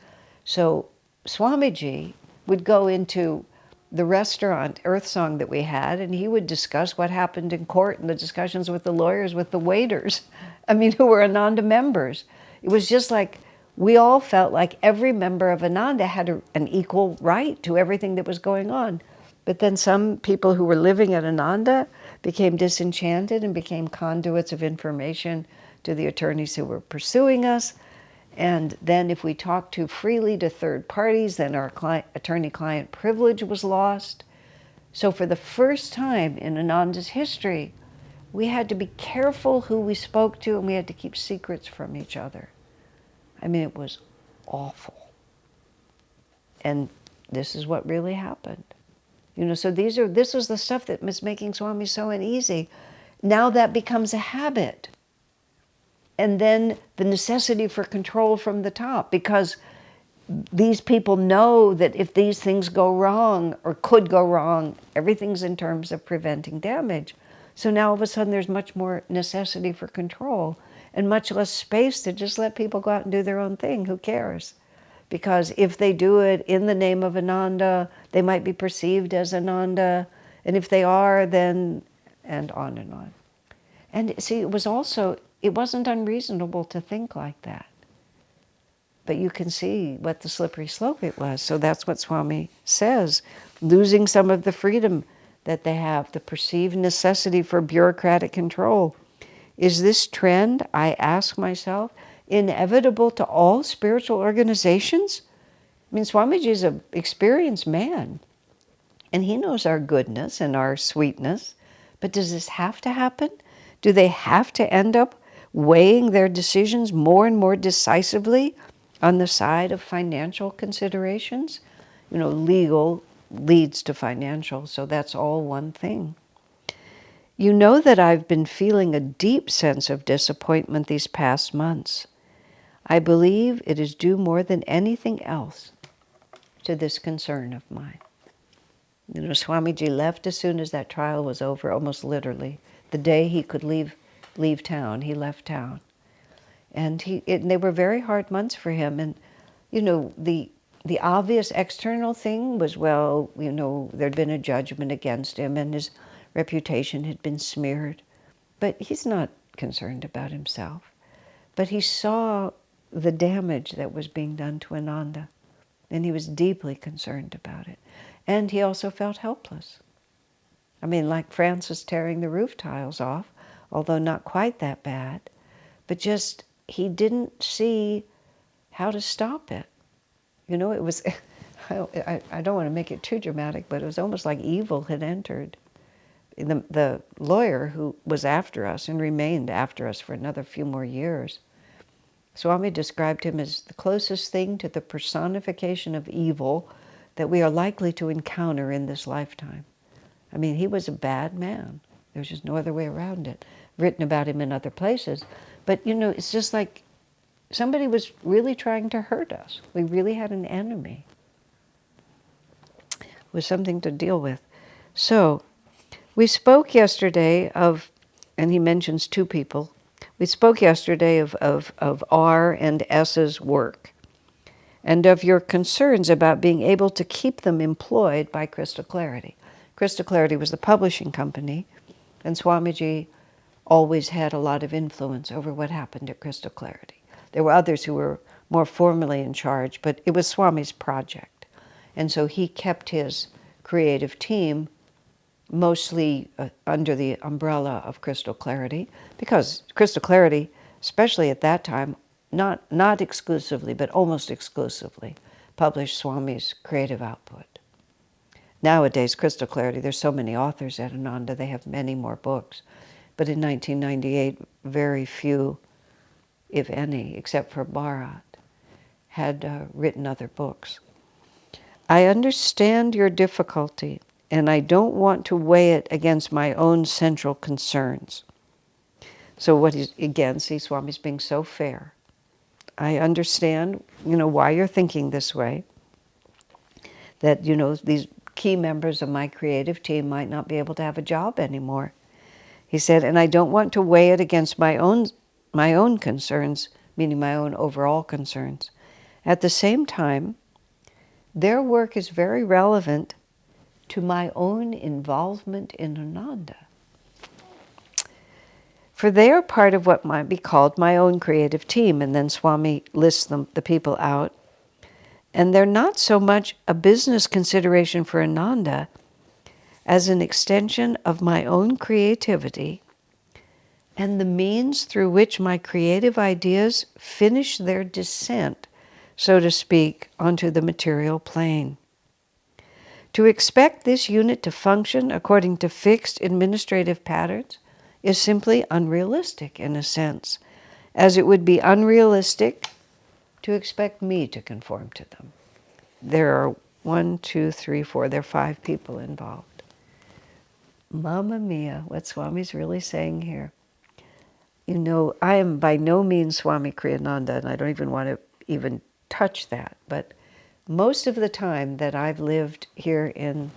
[SPEAKER 1] So Swamiji would go into the restaurant, Earth Song, that we had, and he would discuss what happened in court and the discussions with the lawyers, with the waiters, I mean, who were Ananda members. It was just like we all felt like every member of Ananda had an equal right to everything that was going on. But then some people who were living at Ananda became disenchanted and became conduits of information to the attorneys who were pursuing us. And then if we talked too freely to third parties, then our attorney-client privilege was lost. So for the first time in Ananda's history, we had to be careful who we spoke to, and we had to keep secrets from each other. I mean, it was awful. And this is what really happened. You know, so this is the stuff that was making Swami so uneasy. Now that becomes a habit. And then the necessity for control from the top, because these people know that if these things go wrong or could go wrong, everything's in terms of preventing damage. So now all of a sudden there's much more necessity for control and much less space to just let people go out and do their own thing. Who cares? Because if they do it in the name of Ananda, they might be perceived as Ananda. And if they are, then, and on and on. And see, it wasn't unreasonable to think like that. But you can see what the slippery slope it was. So that's what Swami says. Losing some of the freedom that they have, the perceived necessity for bureaucratic control. Is this trend, I ask myself, inevitable to all spiritual organizations? I mean, Swamiji is an experienced man, and he knows our goodness and our sweetness. But does this have to happen? Do they have to end up weighing their decisions more and more decisively on the side of financial considerations? You know, legal leads to financial, so that's all one thing. You know that I've been feeling a deep sense of disappointment these past months. I believe it is due more than anything else to this concern of mine. You know, Swamiji left as soon as that trial was over, almost literally. The day he could leave town, he left town. And they were very hard months for him. And, you know, the obvious external thing was, well, you know, there'd been a judgment against him and his reputation had been smeared. But he's not concerned about himself. But he saw the damage that was being done to Ananda, and he was deeply concerned about it. And he also felt helpless. I mean, like Francis tearing the roof tiles off, although not quite that bad, but just he didn't see how to stop it. You know, it was, I don't want to make it too dramatic, but it was almost like evil had entered. The lawyer who was after us and remained after us for another few more years, Swami described him as the closest thing to the personification of evil that we are likely to encounter in this lifetime. I mean, he was a bad man. There's just no other way around it. Written about him in other places. But, you know, it's just like somebody was really trying to hurt us. We really had an enemy. It was something to deal with. So, we spoke yesterday of, and he mentions two people, we spoke yesterday of R and S's work, and of your concerns about being able to keep them employed by Crystal Clarity. Crystal Clarity was the publishing company, and Swamiji always had a lot of influence over what happened at Crystal Clarity. There were others who were more formally in charge, but it was Swami's project. And so he kept his creative team mostly under the umbrella of crystal clarity, because crystal clarity, especially at that time, not exclusively, but almost exclusively, published Swami's creative output. Nowadays, crystal clarity, there's so many authors at Ananda, they have many more books. But in 1998, very few, if any, except for Bharat, had written other books. I understand your difficulty, and I don't want to weigh it against my own central concerns. So what he's, again, see, Swami's being so fair. I understand, why you're thinking this way, that, these key members of my creative team might not be able to have a job anymore. He said, and I don't want to weigh it against my own concerns, meaning my own overall concerns. At the same time, their work is very relevant to my own involvement in Ananda. For they are part of what might be called my own creative team. And then Swami lists the people out. And they're not so much a business consideration for Ananda as an extension of my own creativity and the means through which my creative ideas finish their descent, so to speak, onto the material plane. To expect this unit to function according to fixed administrative patterns is simply unrealistic in a sense, as it would be unrealistic to expect me to conform to them. There are 1, 2, 3, 4, there are 5 people involved. Mamma mia, what Swami's really saying here. I am by no means Swami Kriyananda, and I don't even want to even touch that, but most of the time that I've lived here in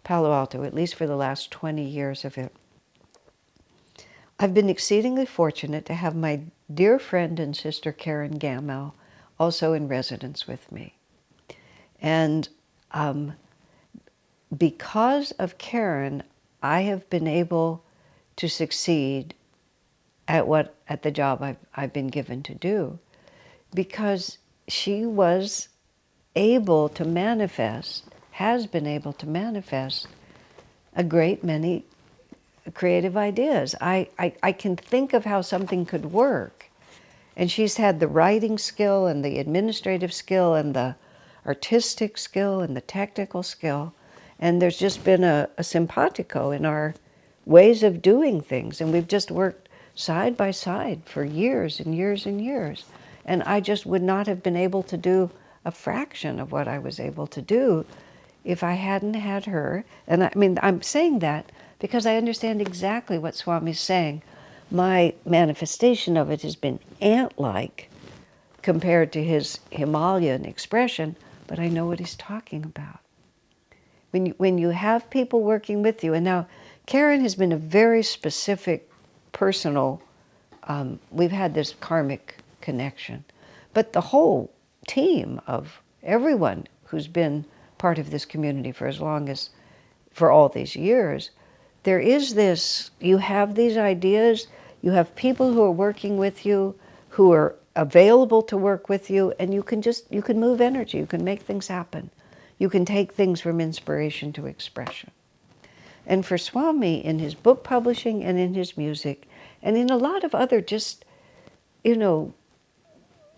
[SPEAKER 1] Palo Alto, at least for the last 20 years of it, I've been exceedingly fortunate to have my dear friend and sister Karen Gamel also in residence with me. And because of Karen, I have been able to succeed at the job I've been given to do, because she was able to manifest, has been able to manifest a great many creative ideas. I can think of how something could work, and she's had the writing skill and the administrative skill and the artistic skill and the technical skill, and there's just been a simpatico in our ways of doing things, and we've just worked side by side for years and years and years. And I just would not have been able to do a fraction of what I was able to do if I hadn't had her. And I'm saying that because I understand exactly what Swami's saying. My manifestation of it has been ant-like compared to his Himalayan expression, but I know what he's talking about. When you have people working with you, and now Karen has been a very specific, personal, we've had this karmic connection, but the whole team of everyone who's been part of this community for all these years, there is this, you have these ideas, you have people who are working with you, who are available to work with you, and you can move energy, you can make things happen. You can take things from inspiration to expression. And for Swami, in his book publishing and in his music, and in a lot of other just,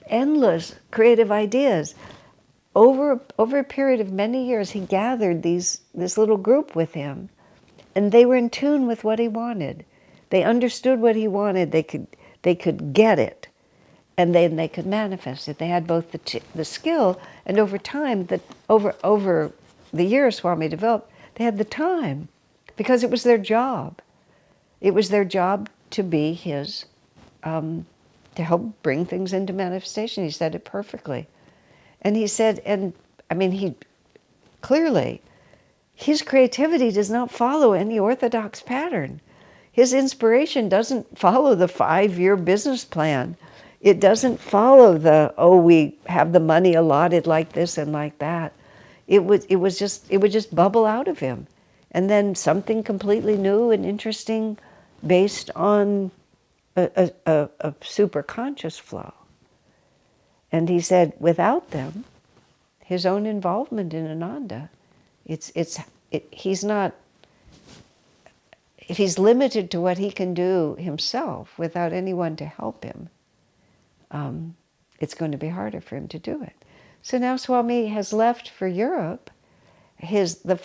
[SPEAKER 1] endless creative ideas, over a period of many years, he gathered this little group with him, and they were in tune with what he wanted. They understood what he wanted. They could get it, and then they could manifest it. They had both the skill, and over time, over the years Swami developed, they had the time, because it was their job. It was their job to be his, to help bring things into manifestation. He said it perfectly. And he said, he clearly, his creativity does not follow any orthodox pattern. His inspiration doesn't follow the 5-year business plan. It doesn't follow we have the money allotted like this and like that. It would just bubble out of him. And then something completely new and interesting based on a super conscious flow. And he said, without them, his own involvement in Ananda, he's not if he's limited to what he can do himself without anyone to help him, it's going to be harder for him to do it. So now Swami has left for Europe. The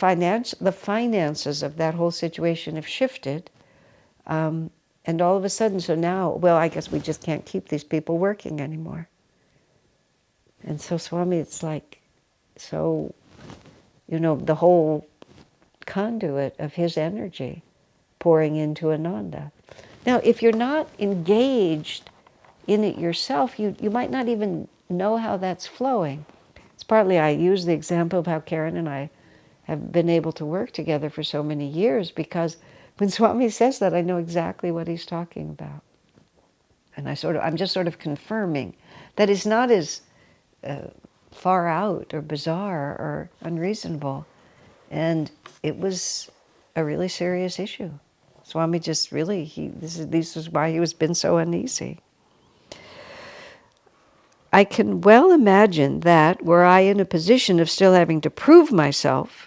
[SPEAKER 1] finances of that whole situation have shifted. And all of a sudden, so now, well, I guess we just can't keep these people working anymore. And so Swami, it's like, so, the whole conduit of his energy pouring into Ananda. Now, if you're not engaged in it yourself, you might not even know how that's flowing. It's partly, I use the example of how Karen and I have been able to work together for so many years, because when Swami says that, I know exactly what he's talking about. And I'm just sort of confirming that it's not as far out or bizarre or unreasonable. And it was a really serious issue. Swami just really, this is why he was been so uneasy. I can well imagine that, were I in a position of still having to prove myself,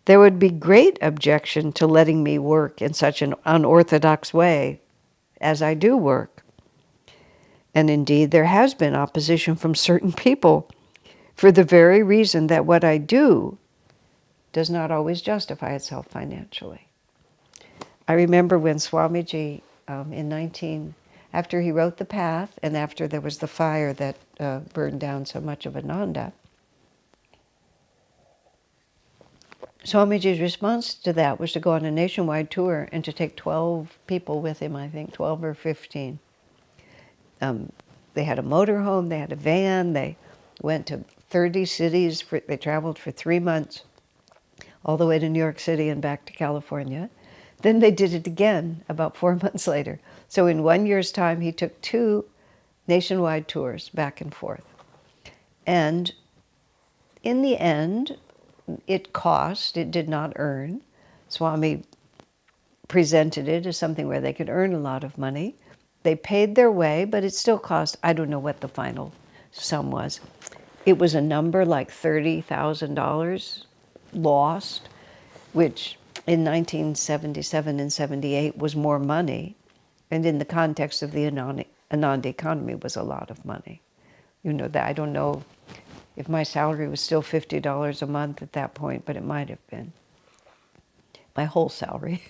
[SPEAKER 1] there would be great objection to letting me work in such an unorthodox way as I do work. And indeed, there has been opposition from certain people for the very reason that what I do does not always justify itself financially. I remember when Swamiji, after he wrote The Path, and after there was the fire that burned down so much of Ananda, Swamiji's response to that was to go on a nationwide tour and to take 12 people with him, I think, 12 or 15. They had a motorhome, they had a van, they went to 30 cities, they traveled for 3 months, all the way to New York City and back to California. Then they did it again about 4 months later. So in 1 year's time, he took 2 nationwide tours back and forth. And in the end, it did not earn. Swami presented it as something where they could earn a lot of money. They paid their way, but it still cost, I don't know what the final sum was. It was a number like $30,000 lost, which in 1977 and 78 was more money, and in the context of the Ananda economy was a lot of money. That I don't know if my salary was still $50 a month at that point, but it might have been my whole salary.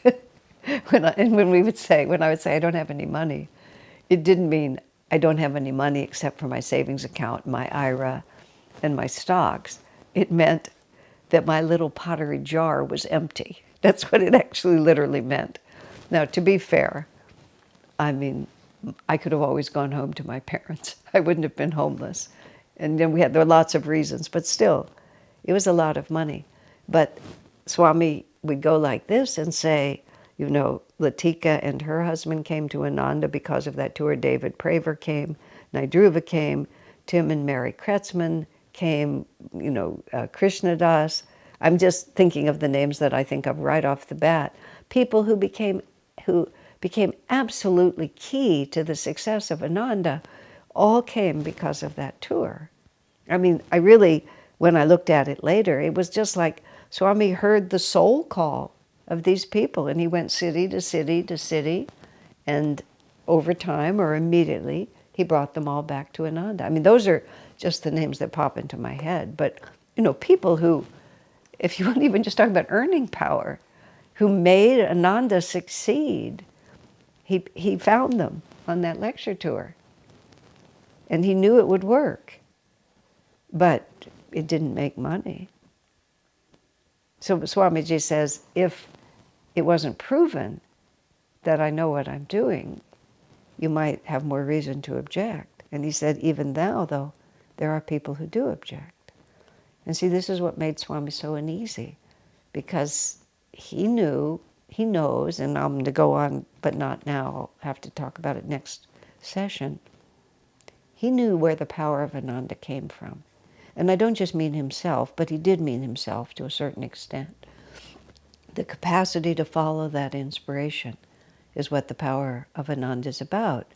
[SPEAKER 1] When I would say I don't have any money, it didn't mean I don't have any money except for my savings account, my IRA, and my stocks. It meant that my little pottery jar was empty. That's what it actually literally meant. Now, to be fair, I mean, I could have always gone home to my parents. I wouldn't have been homeless. And then there were lots of reasons, but still, it was a lot of money. But Swami would go like this and say, Latika and her husband came to Ananda because of that tour. David Praver came, Naidruva came, Tim and Mary Kretzmann came, Krishna Das. I'm just thinking of the names that I think of right off the bat. People who became absolutely key to the success of Ananda all came because of that tour. I mean, when I looked at it later, it was just like Swami heard the soul call of these people, and he went city to city to city, and over time or immediately, he brought them all back to Ananda. I mean, those are just the names that pop into my head. But, people who, if you want to even just talk about earning power, who made Ananda succeed, he found them on that lecture tour. And he knew it would work, but it didn't make money. So Swamiji says, if it wasn't proven that I know what I'm doing, you might have more reason to object. And he said, even now, though, there are people who do object. And see, this is what made Swami so uneasy, because he knows, and I'm going to go on, but not now, I'll have to talk about it next session. He knew where the power of Ananda came from. And I don't just mean himself, but he did mean himself to a certain extent. The capacity to follow that inspiration is what the power of Ananda is about.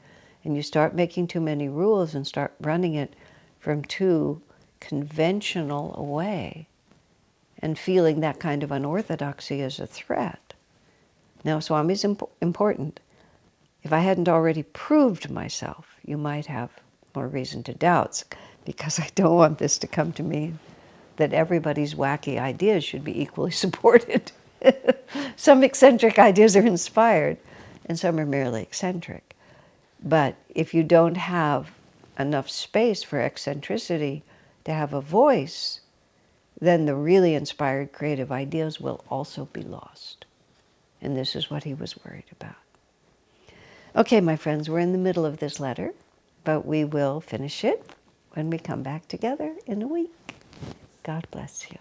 [SPEAKER 1] And you start making too many rules and start running it from too conventional a way and feeling that kind of unorthodoxy as a threat, Now, Swami's important. If I hadn't already proved myself, you might have more reason to doubt, because I don't want this to come to me that everybody's wacky ideas should be equally supported. Some eccentric ideas are inspired, and some are merely eccentric. But if you don't have enough space for eccentricity to have a voice, then the really inspired creative ideas will also be lost. And this is what he was worried about. Okay, my friends, we're in the middle of this letter, but we will finish it when we come back together in a week. God bless you.